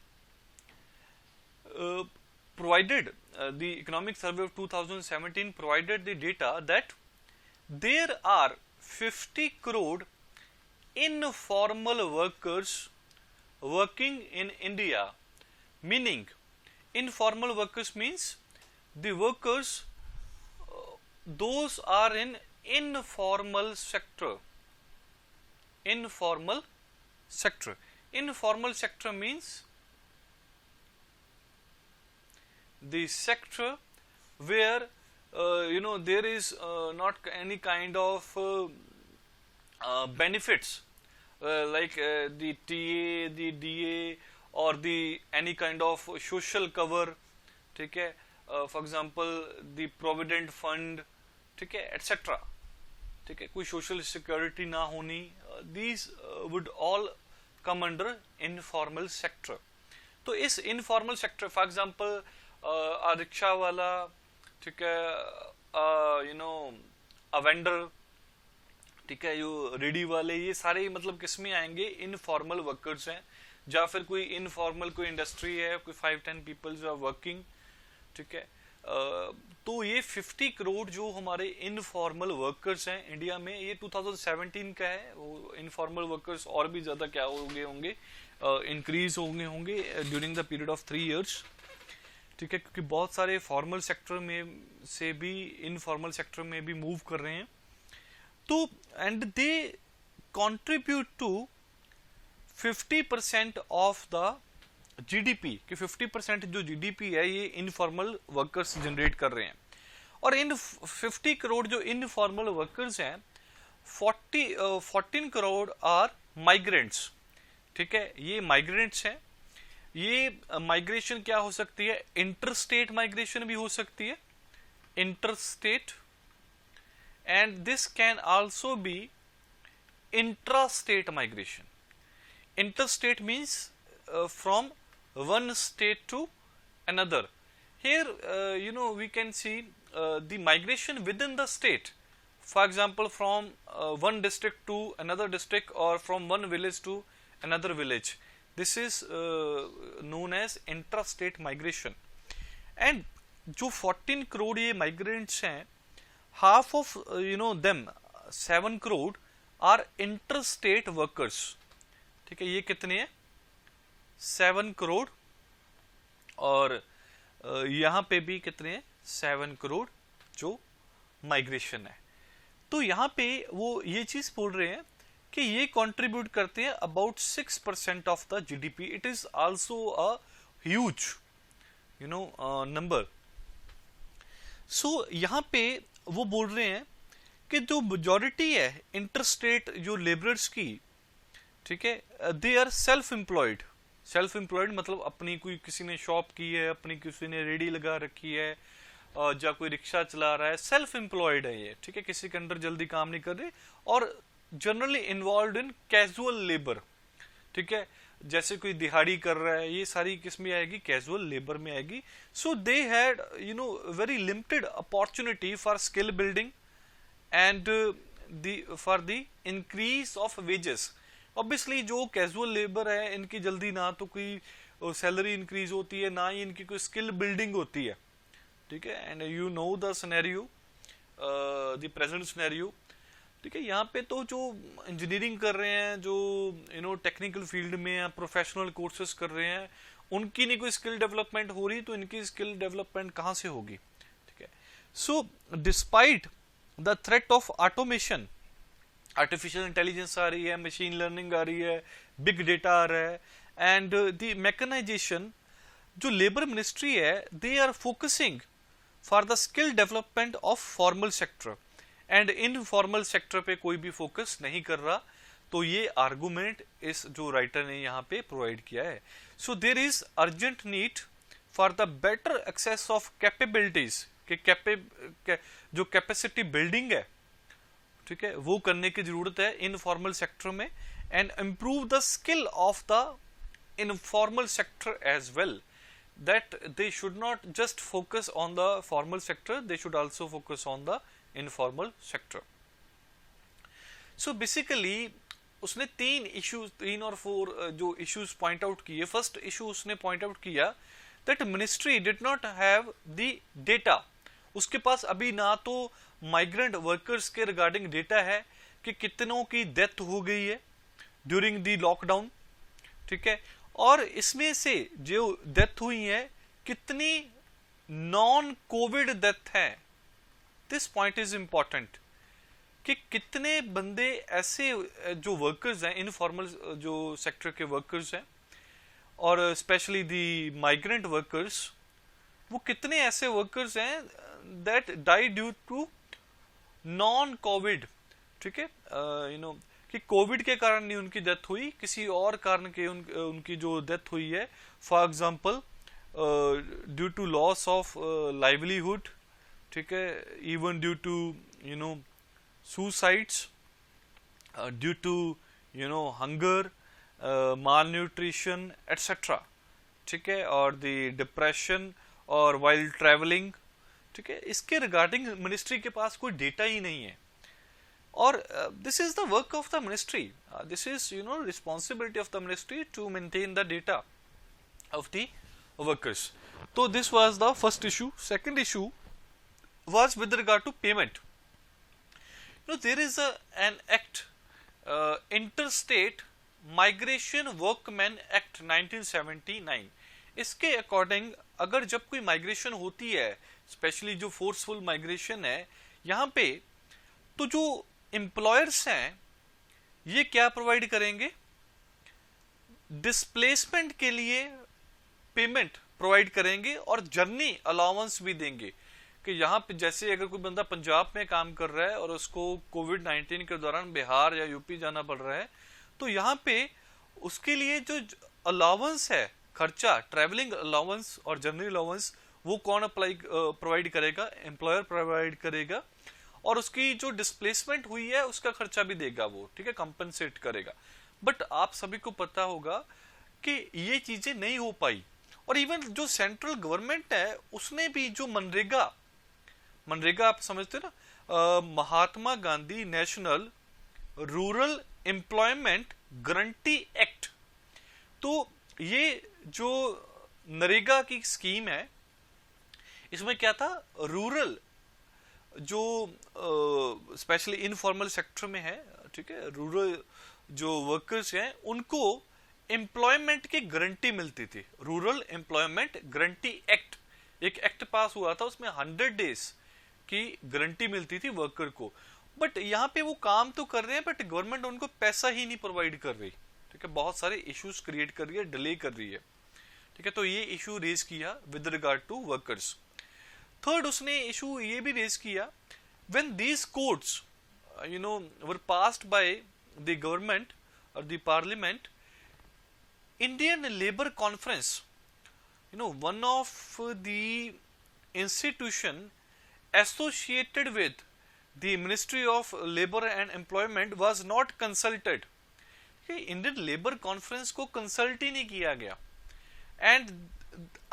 provided the economic survey of 2017 provided the data that there are 50 crore informal workers working in India. Meaning, informal workers means the workers those are in informal sector. Informal sector. Informal sector means the sector where there is not any kind of benefits like the TA, the DA, or the any kind of social cover. ठीक है, for example the provident fund, ठीक है, etc. ठीक है, कोई सोशल सिक्योरिटी ना होनी, these would all come under informal sector. तो इस informal sector, for example rickshaw वाला, ठीक है, a vendor, ठीक है, यो रेडी वाले, ये सारे मतलब किस में आएंगे? इनफॉर्मल वर्कर्स हैं. या फिर कोई इनफॉर्मल कोई इंडस्ट्री है, कोई 5-10 पीपल जो आर वर्किंग, ठीक है. तो ये 50 करोड़ जो हमारे इनफॉर्मल वर्कर्स हैं इंडिया में, ये 2017 का है. वो इनफॉर्मल वर्कर्स और भी ज्यादा क्या होंगे इंक्रीज होंगे during the period of 3 years. ठीक है, क्योंकि बहुत सारे फॉर्मल सेक्टर में से भी इनफॉर्मल सेक्टर में भी मूव कर रहे हैं. तो and they contribute to 50% of the GDP, कि 50% जो जीडीपी है ये इनफॉर्मल वर्कर्स जनरेट कर रहे हैं. और इन 50 करोड़ जो इनफॉर्मल वर्कर्स हैं, 14 करोड़ आर माइग्रेंट्स. ठीक है, ये माइग्रेंट्स हैं. ये माइग्रेशन क्या हो सकती है? इंटर स्टेट माइग्रेशन भी हो सकती है, inter state, and this can also be intra state migration. Inter state means from one state to another. Here we can see the migration within the state, for example from one district to another district, or from one village to another village. This is known as intra-state migration. And जो 14 करोड़ ये migrants हैं, half of them 7 crore are interstate workers. ठीक है, ये कितने हैं? 7 करोड़. और यहाँ पे भी कितने हैं? 7 करोड़ जो माइग्रेशन है. तो यहाँ पे वो ये चीज बोल रहे हैं कि ये कंट्रीब्यूट करते हैं about 6% of the GDP. It is also a huge number. So यहाँ पे वो बोल रहे हैं कि जो मेजॉरिटी है इंटरस्टेट जो लेबरर्स की, ठीक है, they are self employed. Self employed मतलब अपनी कोई किसी ने शॉप की है, अपनी किसी ने रेडी लगा रखी है, या कोई रिक्शा चला रहा है, सेल्फ एम्प्लॉयड है ये, ठीक है, किसी के अंडर जल्दी काम नहीं कर रहे, और generally involve in casual labour, ठीक है, जैसे कोई दिहाड़ी कर रहा है, ये सारी किस में आएगी, कैजुअल लेबर में आएगी. So they had very limited opportunity for skill building and for the increase of wages. Obviously जो कैजुअल लेबर है इनकी जल्दी ना तो कोई सैलरी इंक्रीज होती है, ना ही इनकी कोई स्किल बिल्डिंग होती है, ठीक है. And you know the scenario, the present scenario, ठीक है. यहाँ पे तो जो इंजीनियरिंग कर रहे हैं, जो टेक्निकल फील्ड में या प्रोफेशनल कोर्सेज कर रहे हैं, उनकी नहीं कोई स्किल डेवलपमेंट हो रही, तो इनकी स्किल डेवलपमेंट कहाँ से होगी, ठीक है. So despite the threat of automation, artificial intelligence आ रही है, मशीन लर्निंग आ रही है, बिग डेटा आ रहा है, एंड द मैकेनाइजेशन, जो लेबर मिनिस्ट्री है, they are focusing for the skill development of formal sector and informal sector पे कोई भी फोकस नहीं कर रहा. तो ये आर्गुमेंट इस जो राइटर ने यहाँ पे प्रोवाइड किया है. So there is urgent need for the better access of capabilities, जो कैपेसिटी बिल्डिंग है, ठीक है, वो करने की जरूरत है इनफॉर्मल सेक्टर में, and improve the skill of the informal sector as well. That they should not just focus on the formal sector, they should also focus on the informal sector. So basically उसने तीन और 4 जो issues point out किए. फर्स्ट इशू उसने point out किया that ministry did not have the data. उसके पास अभी ना तो migrant workers के regarding data है कि कितनों की डेथ हो गई है during the lockdown, ठीक है, और इसमें से जो डेथ हुई है कितनी नॉन कोविड डेथ है. दिस पॉइंट इज इंपॉर्टेंट कि कितने बंदे ऐसे जो वर्कर्स हैं, इनफॉर्मल जो सेक्टर के वर्कर्स हैं, और स्पेशली दी माइग्रेंट वर्कर्स, वो कितने ऐसे वर्कर्स हैं that die due to non COVID, ठीक है, कि कोविड के कारण नहीं उनकी डेथ हुई, किसी और कारण के उनकी जो डेथ हुई है, for example due to loss of livelihood, ठीक है, even due to suicides, due to hunger, malnutrition etcetera, ठीक है, और द डिप्रेशन और वाइल ट्रेवलिंग, ठीक है. इसके रिगार्डिंग मिनिस्ट्री के पास कोई डेटा ही नहीं है. और this is the work of the ministry. This is responsibility of the ministry to maintain the data of the workers. So this was the first issue. Second issue was with regard to payment. There is an act, Interstate Migration Workmen Act 1979. इसके अकॉर्डिंग अगर जब कोई माइग्रेशन होती है, स्पेशली जो फोर्सफुल माइग्रेशन है, यहाँ पे तो जो एम्प्लॉयर्स हैं ये क्या प्रोवाइड करेंगे, डिस्प्लेसमेंट के लिए पेमेंट प्रोवाइड करेंगे और जर्नी अलाउंस भी देंगे. कि यहाँ पे जैसे अगर कोई बंदा पंजाब में काम कर रहा है और उसको कोविड-19 के दौरान बिहार या यूपी जाना पड़ रहा है, तो यहाँ पे उसके लिए जो अलाउंस है, खर्चा, ट्रैवलिंग अलाउंस और जर्नी अलाउंस, वो कौन प्रोवाइड करेगा, एम्प्लॉयर प्रोवाइड करेगा, और उसकी जो डिस्प्लेसमेंट हुई है उसका खर्चा भी देगा वो, ठीक है, कंपनसेट करेगा. बट आप सभी को पता होगा कि ये चीजें नहीं हो पाई. और इवन जो सेंट्रल गवर्नमेंट है उसने भी जो मनरेगा आप समझते हो ना, Mahatma Gandhi national rural employment guarantee act, तो ये जो नरेगा की स्कीम है, इसमें क्या था, रूरल जो स्पेशली इनफॉर्मल सेक्टर में है, ठीक है, रूरल जो वर्कर्स हैं उनको एम्प्लॉयमेंट की गारंटी मिलती थी. रूरल एम्प्लॉयमेंट गारंटी एक्ट, एक एक्ट पास हुआ था, उसमें 100 डेज की गारंटी मिलती थी वर्कर को. बट यहाँ पे वो काम तो कर रहे हैं बट गवर्नमेंट उनको पैसा ही नहीं प्रोवाइड कर रही, ठीक है, बहुत सारे इश्यूज क्रिएट कर रही है, डिले कर रही है, ठीक है। तो ये इशू रेज किया with regard to workers. Third उसने इशू ये भी रेज किया, when these codes were passed by the government और the parliament, Indian labour conference, one of the institution associated with the Ministry of Labor and Employment was not consulted। Indian labour conference को कंसल्ट ही नहीं किया गया। And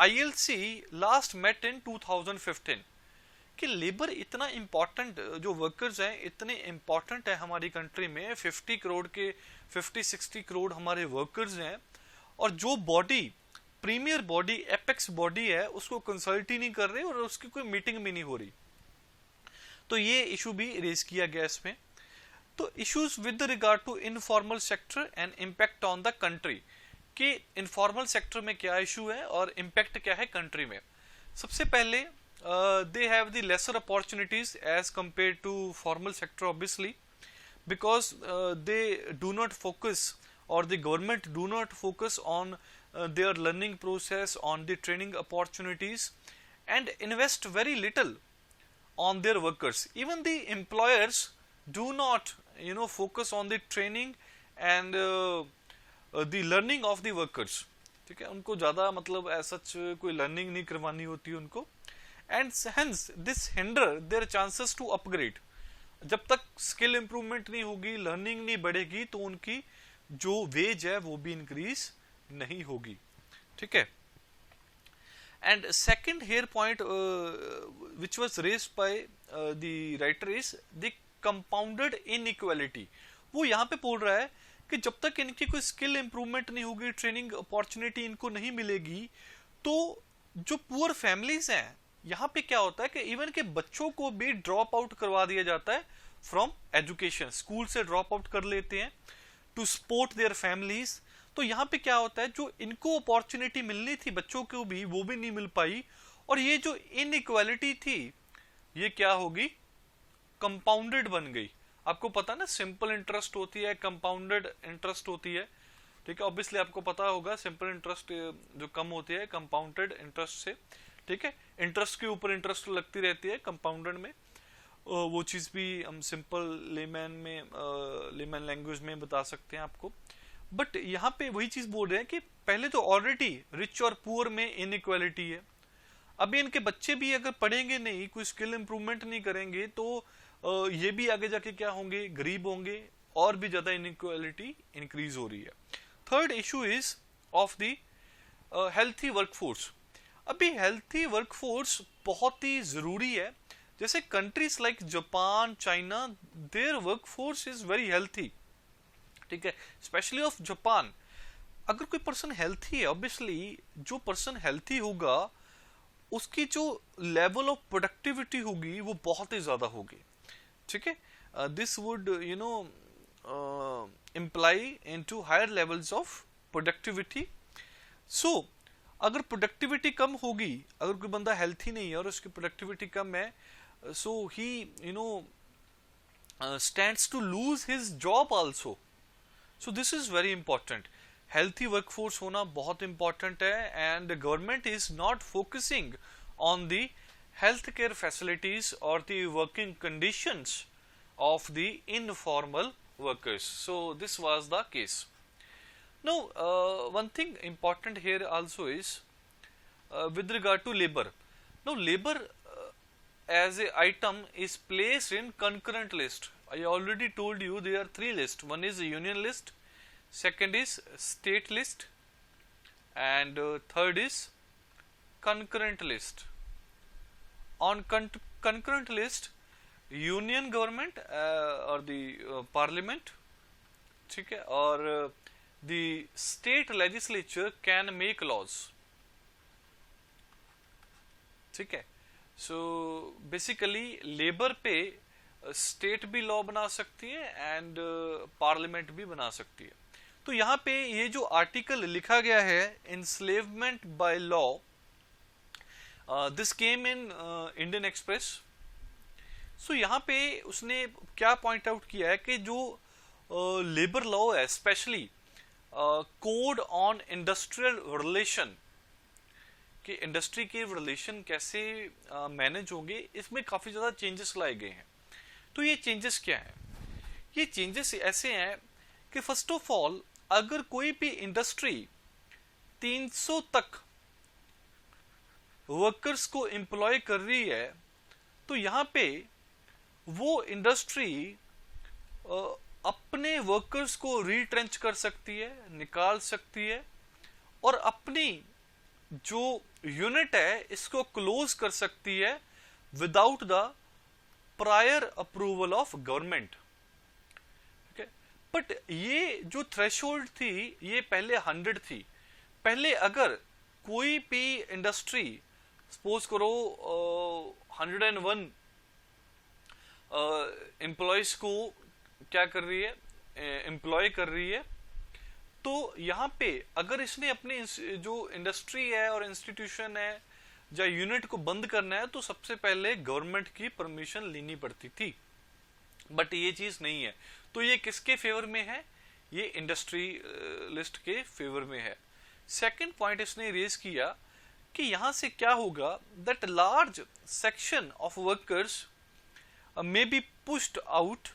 ILC last met in 2015। कि लेबर इतना इंपॉर्टेंट, जो वर्कर्स हैं इतने इंपॉर्टेंट है हमारी कंट्री में, 50 करोड़ के 50-60 करोड़ हमारे वर्कर्स हैं, और जो body premier body apex body है उसको कंसल्ट ही नहीं कर रहे और उसकी कोई मीटिंग भी नहीं हो रही। तो ये इशू भी रेज किया गया इसमें। तो issues with regard to informal sector and impact on the country, कि इनफॉर्मल सेक्टर में क्या इशू है और इम्पैक्ट क्या है कंट्री में। सबसे पहले they have the lesser opportunities as compare to formal sector obviously, because they do not focus और the government do not focus on their learning process, on the training opportunities, and invest very little on their workers. Even the employers do not focus on the training and the learning of the workers, ठीक है। उनको ज़्यादा मतलब ऐसा कोई लर्निंग नहीं करवानी होती है उनको, and hence this hinder their chances to upgrade। जब तक स्किल इंप्रूवमेंट नहीं होगी, लर्निंग नहीं बढ़ेगी, तो उनकी जो वेज है वो भी इंक्रीज नहीं होगी, ठीक है। And second here point which was raised by the writer is the compounded inequality. वो यहाँ पे बोल रहा है कि जब तक इनकी कोई स्किल इंप्रूवमेंट नहीं होगी, ट्रेनिंग अपॉर्चुनिटी इनको नहीं मिलेगी, तो जो पुअर फैमिलीज हैं, यहाँ पे क्या होता है कि इवन के बच्चों को भी ड्रॉप आउट करवा दिया जाता है फ्रॉम एजुकेशन, स्कूल से ड्रॉप आउट कर लेते हैं टू सपोर्ट देयर फैमिलीज। तो यहाँ पे क्या होता है, जो इनको अपॉर्चुनिटी मिलनी थी बच्चों को भी, वो भी नहीं मिल पाई, और ये जो इनइक्वालिटी थी ये क्या होगी, कंपाउंडेड बन गई। आपको पता ना, सिंपल इंटरेस्ट होती है, कंपाउंडेड इंटरेस्ट होती है, ठीक है। ऑब्वियसली आपको पता होगा सिंपल इंटरेस्ट जो कम होती है कंपाउंडेड इंटरेस्ट से, ठीक है। इंटरेस्ट के ऊपर इंटरेस्ट लगती रहती है कंपाउंडेड में, वो चीज भी हम सिंपल लेमैन लैंग्वेज में बता सकते हैं आपको। बट यहाँ पे वही चीज बोल रहे हैं कि पहले तो ऑलरेडी रिच और पुअर में इनइक्वालिटी है, अभी इनके बच्चे भी अगर पढ़ेंगे नहीं, कोई स्किल इंप्रूवमेंट नहीं करेंगे, तो ये भी आगे जाके क्या होंगे, गरीब होंगे, और भी ज्यादा इनइक्वालिटी इंक्रीज हो रही है। Third issue is of the healthy workforce. अभी हेल्थी वर्कफोर्स बहुत ही जरूरी है। जैसे countries like Japan, China, their workforce is very healthy, ठीक है, स्पेशली ऑफ जापान। अगर कोई पर्सन हेल्थी है, ऑब्वियसली जो पर्सन हेल्थी होगा उसकी जो लेवल ऑफ प्रोडक्टिविटी होगी वो बहुत ही ज्यादा होगी, ठीक है। This would imply into higher levels of productivity. So अगर प्रोडक्टिविटी कम होगी, अगर कोई बंदा हेल्थी नहीं है और उसकी प्रोडक्टिविटी कम है, so he stands to lose his job also. So this is very important. Healthy workforce होना बहुत इंपॉर्टेंट है, and government is not focusing on the health care facilities और the working conditions of the informal workers. So this was the case. Now, one thing important here also is with regard to labor. Now, labor as a item is placed in concurrent list. I already told you there are three lists. One is union list, second is state list, and third is concurrent list. On concurrent list, union government or the parliament, ठीक है, और the state legislature can make laws, ठीक है। so basically लेबर पे स्टेट भी लॉ बना सकती है एंड पार्लियामेंट भी बना सकती है। तो यहाँ पे ये जो आर्टिकल लिखा गया है, enslavement by law, this came in Indian Express. So यहाँ पे उसने क्या पॉइंट आउट किया है कि जो लेबर लॉ है, specially code on industrial relation, कि इंडस्ट्री के रिलेशन कैसे मैनेज होंगे, इसमें काफी ज्यादा चेंजेस लाए गए हैं। तो ये चेंजेस क्या है? ये चेंजेस ऐसे हैं कि फर्स्ट ऑफ ऑल, अगर कोई भी इंडस्ट्री 300 तक वर्कर्स को एम्प्लॉय कर रही है, तो यहां पे वो इंडस्ट्री अपने वर्कर्स को रीट्रेंच कर सकती है, निकाल सकती है, और अपनी जो यूनिट है इसको क्लोज कर सकती है without the prior approval of government. But ये जो थ्रेशोल्ड थी ये पहले 100 थी। पहले अगर कोई भी इंडस्ट्री सपोज करो 101 एम्प्लॉयज को क्या कर रही है, एम्प्लॉय कर रही है, तो यहाँ पे अगर इसने अपने जो इंडस्ट्री है और इंस्टीट्यूशन है या यूनिट को बंद करना है, तो सबसे पहले गवर्नमेंट की परमिशन लेनी पड़ती थी। बट ये चीज नहीं है। तो ये किसके फेवर में है? ये इंडस्ट्रियलिस्ट के फेवर में है। सेकंड पॉइंट इसने रेज किया कि यहां से क्या होगा, that large section of workers may be pushed out,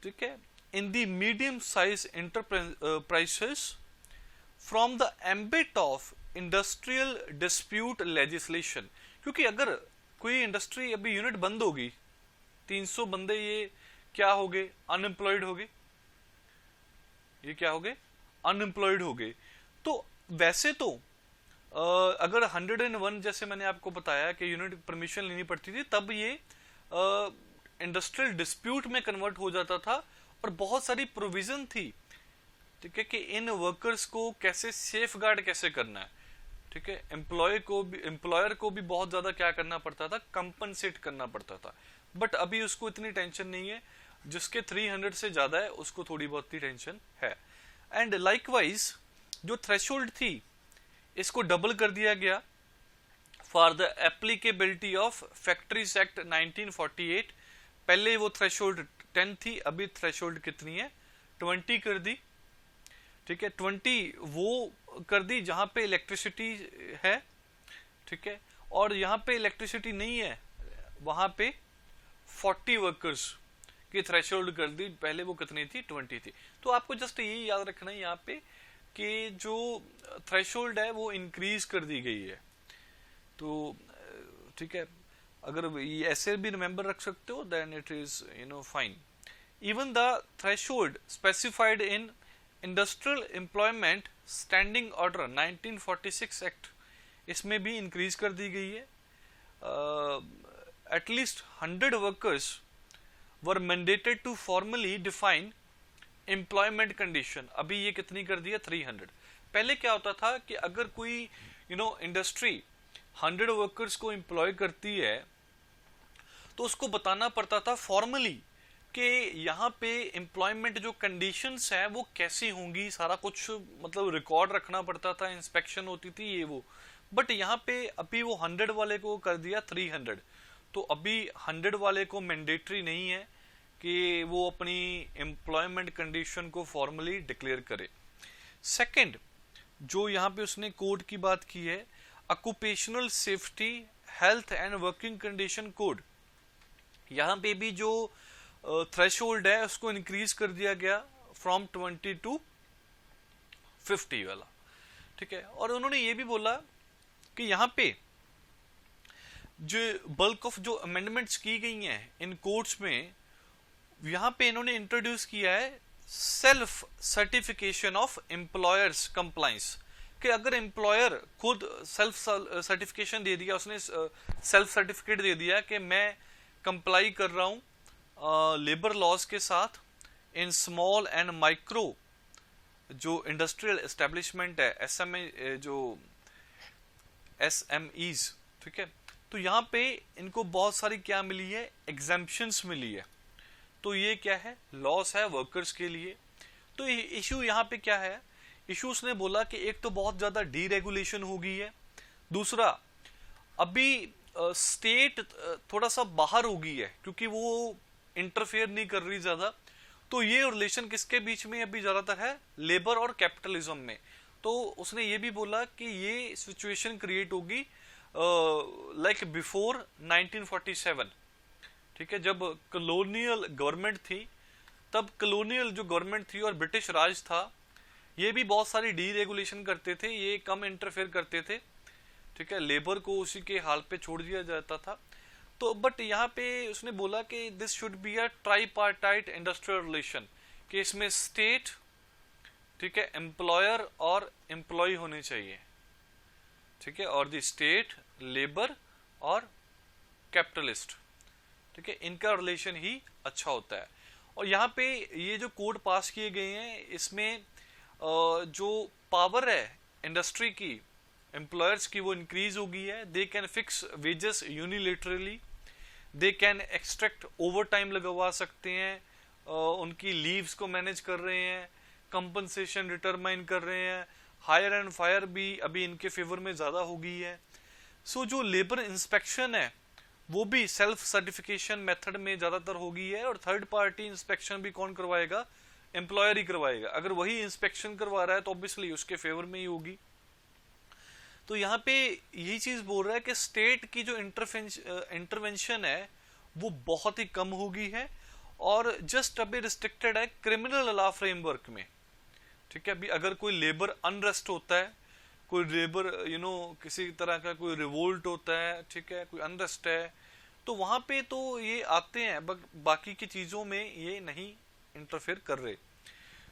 ठीक है, in the medium size enterprises from the ambit of industrial dispute legislation। क्योंकि अगर कोई इंडस्ट्री अभी यूनिट बंद होगी, 300 बंदे ये क्या हो गए, अनएम्प्लॉयड हो गए, ये क्या हो गए, अनएम्प्लॉयड हो गए। तो वैसे तो अगर 101 जैसे मैंने आपको बताया कि यूनिट परमिशन लेनी पड़ती थी, तब ये इंडस्ट्रियल डिस्प्यूट में कन्वर्ट हो जाता था, और बहुत सारी प्रोविजन थी, ठीक है, कि इन वर्कर्स को कैसे सेफ गार्ड कैसे करना है, ठीक है, एम्प्लॉयर को भी बहुत ज्यादा क्या करना पड़ता था, कंपनसेट करना पड़ता था। बट अभी उसको इतनी टेंशन नहीं है, जिसके 300 से ज्यादा है उसको थोड़ी बहुत ही टेंशन है। एंड लाइकवाइज जो थ्रेशोल्ड थी इसको डबल कर दिया गया for the applicability of factories act 1948। पहले वो थ्रेशोल्ड 10 थी, अभी थ्रेशोल्ड कितनी है, 20 कर दी, ठीक है, 20 वो कर दी जहां पे इलेक्ट्रिसिटी है, ठीक है, और यहां पे इलेक्ट्रिसिटी नहीं है वहां पे 40 वर्कर्स की थ्रेशोल्ड कर दी। पहले वो कितनी थी, 20 थी। तो आपको जस्ट यही याद रखना है यहाँ पे कि जो थ्रेशोल्ड है वो इंक्रीज कर दी गई है। तो ठीक है, अगर ये ऐसे भी रिमेंबर रख सकते हो, then it is fine. Even the threshold specified in industrial employment standing order 1946 act, इसमें भी इंक्रीज कर दी गई है। At least 100 workers were mandated to formally define employment condition. अभी ये कितनी कर दी है, 300। पहले क्या होता था कि अगर कोई इंडस्ट्री 100 वर्कर्स को एम्प्लॉय करती है, तो उसको बताना पड़ता था फॉर्मली कि यहाँ पे एम्प्लॉयमेंट जो कंडीशंस हैं वो कैसी होंगी, सारा कुछ मतलब रिकॉर्ड रखना पड़ता था, इंस्पेक्शन होती थी ये वो। बट यहाँ पे अभी वो 100 वाले को कर दिया 300। तो अभी 100 वाले को मैंडेटरी नहीं है कि वो अपनी एम्प्लॉयमेंट कंडीशन को फॉर्मली डिक्लेयर करे। सेकंड, जो यहाँ पे उसने कोड की बात की है, occupational safety health and working condition code, यहाँ पे भी जो थ्रेशोल्ड है उसको इंक्रीज कर दिया गया फ्रॉम 20 टू 50 वाला, ठीक है। और उन्होंने ये भी बोला कि यहाँ पे जो बल्क ऑफ जो अमेंडमेंट्स की गई हैं इन कोड्स में, यहाँ पे इन्होंने इंट्रोड्यूस किया है self certification of employers compliance, कि अगर एम्प्लॉयर खुद सेल्फ सर्टिफिकेशन दे दिया, उसने सेल्फ सर्टिफिकेट दे दिया कि मैं कंप्लाई कर रहा हूं लेबर लॉज के साथ इन स्मॉल एंड माइक्रो जो इंडस्ट्रियल एस्टेब्लिशमेंट है, एसएमई जो एसएमईज, ठीक है। तो यहाँ पे इनको बहुत सारी क्या मिली है, एग्जेम्पशंस मिली है। तो ये क्या है, लॉस है वर्कर्स के लिए। तो इशू यहाँ पे क्या है, इशूज ने बोला कि एक तो बहुत ज्यादा डीरेगुलेशन हो गई है, दूसरा अभी स्टेट थोड़ा सा बाहर हो गई है क्योंकि वो इंटरफेयर नहीं कर रही ज्यादा। तो ये रिलेशन किसके बीच में अभी ज्यादातर है, लेबर और कैपिटलिज्म में। तो उसने ये भी बोला कि ये सिचुएशन क्रिएट होगी लाइक बिफोर 1947, ठीक है, जब कॉलोनियल गवर्नमेंट थी, तब कॉलोनियल जो गवर्नमेंट थी और ब्रिटिश राज था, ये भी बहुत सारी डीरेगुलेशन करते थे, ये कम इंटरफेयर करते थे, ठीक है, लेबर को उसी के हाल पे छोड़ दिया जाता था। तो बट यहाँ पे उसने बोला कि this should be a tripartite industrial relation, कि इसमें स्टेट, ठीक है, एम्प्लॉयर और एम्प्लॉय होने चाहिए, ठीक है, और द स्टेट, लेबर और कैपिटलिस्ट, ठीक है, इनका रिलेशन ही अच्छा होता है। और यहाँ पे ये जो कोड पास किए गए हैं, इसमें जो पावर है इंडस्ट्री की, एम्प्लॉयर्स की, वो इंक्रीज हो गई है। They can fix wages unilaterally, they can extract over time लगवा सकते हैं, उनकी लीव्स को मैनेज कर रहे हैं, कंपनसेशन डिटरमाइन कर रहे हैं, हायर एंड फायर भी अभी इनके फेवर में ज्यादा हो गई है। सो जो लेबर इंस्पेक्शन है वो भी सेल्फ सर्टिफिकेशन मेथड में ज्यादातर हो गई है, और थर्ड पार्टी इंस्पेक्शन भी कौन करवाएगा, एम्प्लॉयर ही करवाएगा। अगर वही इंस्पेक्शन करवा रहा है तो ऑब्वियसली उसके फेवर में ही होगी। तो यहाँ पे यही चीज बोल रहा है कि स्टेट की जो इंटरवेंशन है वो बहुत ही कम हो गई है, और जस्ट अभी रिस्ट्रिक्टेड है क्रिमिनल लॉ फ्रेमवर्क में, ठीक है। अभी अगर कोई लेबर अनरेस्ट होता है, कोई लेबर किसी तरह का कोई रिवोल्ट होता है, ठीक है, कोई अनरेस्ट है, तो वहां पे तो ये आते हैं, बाकी की चीजों में ये नहीं इंटरफेयर कर रहे।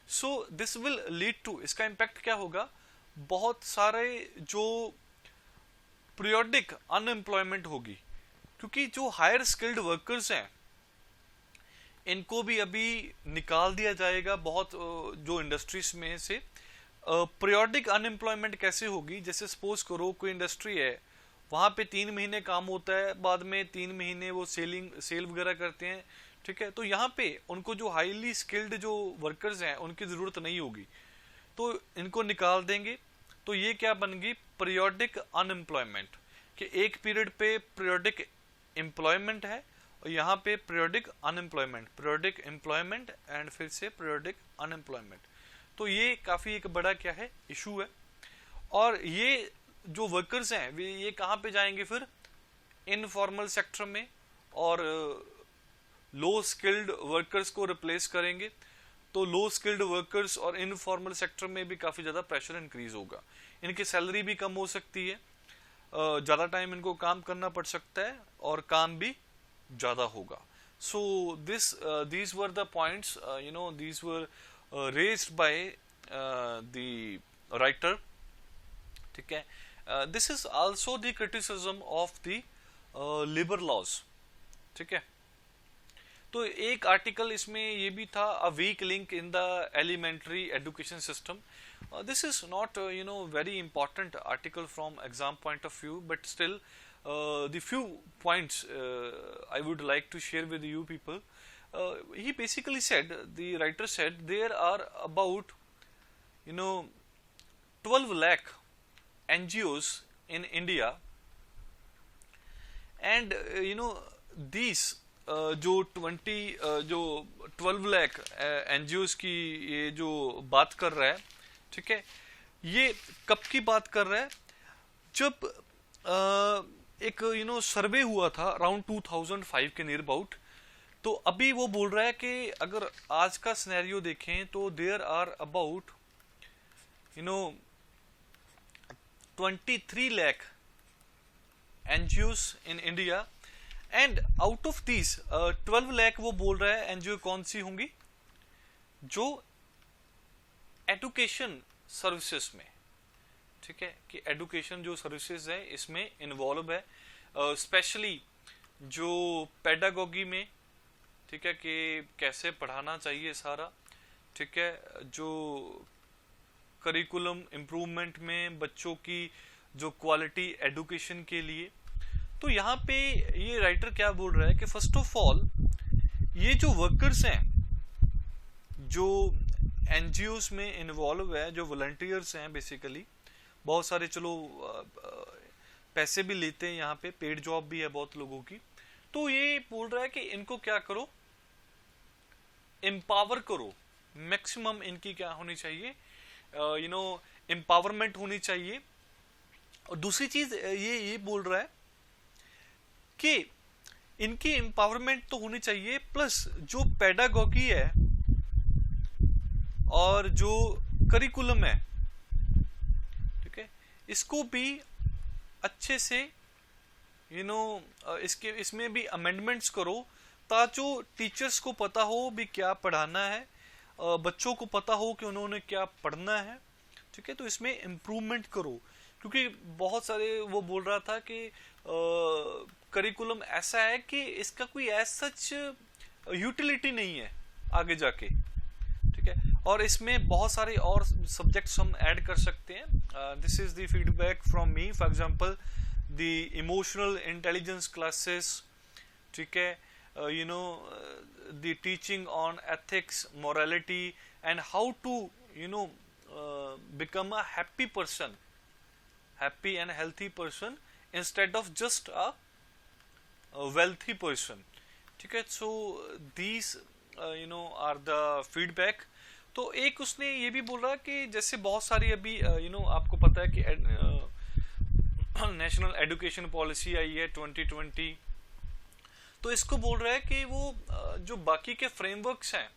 So this will lead to, इसका इम्पैक्ट क्या होगा, बहुत सारे जो पीरियोडिक अनएम्प्लॉयमेंट होगी, क्योंकि जो हायर स्किल्ड वर्कर्स हैं इनको भी अभी निकाल दिया जाएगा बहुत जो इंडस्ट्रीज में से। पीरियोडिक अनएम्प्लॉयमेंट कैसे होगी, जैसे सपोज करो कोई इंडस्ट्री है, वहां पे 3 महीने काम होता है, बाद में 3 महीने वो सेल वगैरह करते हैं, ठीक है। तो यहाँ पे उनको जो हाईली स्किल्ड जो वर्कर्स हैं उनकी जरूरत नहीं होगी, तो इनको निकाल देंगे। तो ये क्या बन गई, पीरियोडिक अनएम्प्लॉयमेंट, कि एक पीरियड पे पीरियोडिक एम्प्लॉयमेंट है और यहाँ पे periodic unemployment, periodic employment and फिर से पीरियोडिक अनएम्प्लॉयमेंट। तो ये काफी एक बड़ा क्या है, इशू है। और ये जो वर्कर्स हैं ये कहाँ पे जाएंगे फिर, इनफॉर्मल सेक्टर में, और लो स्किल्ड वर्कर्स को रिप्लेस करेंगे। तो लो स्किल्ड वर्कर्स और इनफॉर्मल सेक्टर में भी काफी ज्यादा प्रेशर इंक्रीज होगा, इनकी सैलरी भी कम हो सकती है, ज्यादा टाइम इनको काम करना पड़ सकता है और काम भी ज्यादा होगा। सो these were the points, these were raised by the writer, ठीक है। this is also the criticism of the labor laws, ठीक है। तो एक आर्टिकल इसमें ये भी था, a weak link in the elementary education system. This is not very important article from exam point of view, but still the few points I would like to share with you people. He basically said, the writer said, there are about 12 lakh NGOs in India, and these जो 12 लाख NGOs की ये जो बात कर रहा है, ठीक है, ये कब की बात कर रहा है, जब एक सर्वे हुआ था अराउंड 2005 के नियर अबाउट। तो अभी वो बोल रहा है कि अगर आज का सिनेरियो देखें तो there are about 23 lakh NGOs in India, and out of these 12 lakh वो बोल रहा है एनजीओ कौन सी होंगी, जो एजुकेशन सर्विसेज में, ठीक है, कि एजुकेशन जो सर्विसेज है इसमें इन्वॉल्व है, स्पेशली जो पेडागोगी में, ठीक है, कि कैसे पढ़ाना चाहिए सारा, ठीक है, जो करिकुलम इम्प्रूवमेंट में बच्चों की जो क्वालिटी एजुकेशन के लिए। तो यहाँ पे ये राइटर क्या बोल रहा है कि फर्स्ट ऑफ ऑल ये जो वर्कर्स हैं, जो एनजीओस में इन्वॉल्व है, जो वॉलंटियर्स हैं, बेसिकली बहुत सारे, चलो पैसे भी लेते हैं, यहाँ पे पेड जॉब भी है बहुत लोगों की। तो ये बोल रहा है कि इनको क्या करो, एम्पावर करो, मैक्सिमम इनकी क्या होनी चाहिए, एम्पावरमेंट होनी चाहिए। और दूसरी चीज ये बोल रहा है कि इनकी एम्पावरमेंट तो होनी चाहिए, प्लस जो पेडागॉगी है और जो करिकुलम है, ठीक है, इसको भी अच्छे से इसमें भी अमेंडमेंट्स करो, ताकि जो टीचर्स को पता हो भी क्या पढ़ाना है, बच्चों को पता हो कि उन्होंने क्या पढ़ना है, ठीक है। तो इसमें इम्प्रूवमेंट करो, क्योंकि बहुत सारे वो बोल रहा था कि करिकुलम ऐसा है कि इसका कोई ऐसा सच यूटिलिटी नहीं है आगे जाके, ठीक है। और इसमें बहुत सारे और सब्जेक्ट्स हम ऐड कर सकते हैं। This is the feedback from me, for example the emotional intelligence classes, ठीक है, the teaching on ethics, morality, and how to become a happy person, happy and healthy person, instead of just a wealthy person, ठीक है। so these are the feedback। तो एक उसने ये भी बोला कि जैसे बहुत सारी अभी आपको पता है कि नेशनल एजुकेशन पॉलिसी आई है 2020, तो इसको बोल रहा है कि वो जो बाकी के फ्रेमवर्क्स हैं,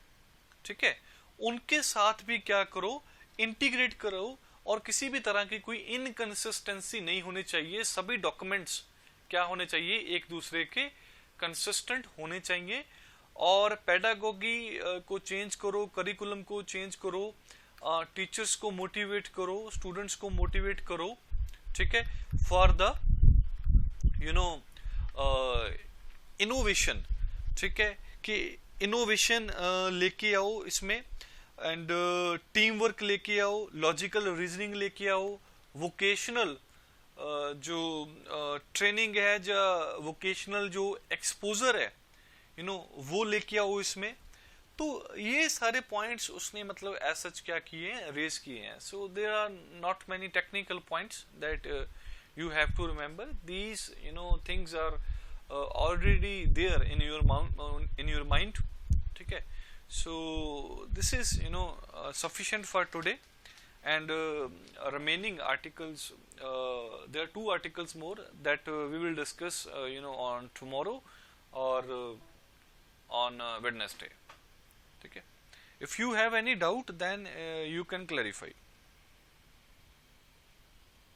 ठीक है, उनके साथ भी क्या करो, इंटीग्रेट करो, और किसी भी तरह की कोई इनकंसिस्टेंसी नहीं होनी चाहिए। सभी डॉक्यूमेंट्स क्या होने चाहिए, एक दूसरे के कंसिस्टेंट होने चाहिए। और पेडागोगी को चेंज करो, करिकुलम को चेंज करो, टीचर्स को मोटिवेट करो, स्टूडेंट्स को मोटिवेट करो, ठीक है, फॉर द इनोवेशन, ठीक है, कि इनोवेशन लेके आओ इसमें, एंड टीम वर्क लेके आओ, लॉजिकल रीजनिंग लेके आओ, वोकेशनल जो ट्रेनिंग है, जो वोकेशनल जो एक्सपोजर है, वो लेके आओ इसमें। तो ये सारे पॉइंट्स उसने मतलब एज सच क्या किए हैं, रेज किए हैं। So there are not many technical points that you have to remember. These things are already there in your mind, ठीक है। So this is sufficient for today, and remaining articles, there are 2 articles more that we will discuss on tomorrow or on Wednesday, ठीक है। If you have any doubt, then you can clarify.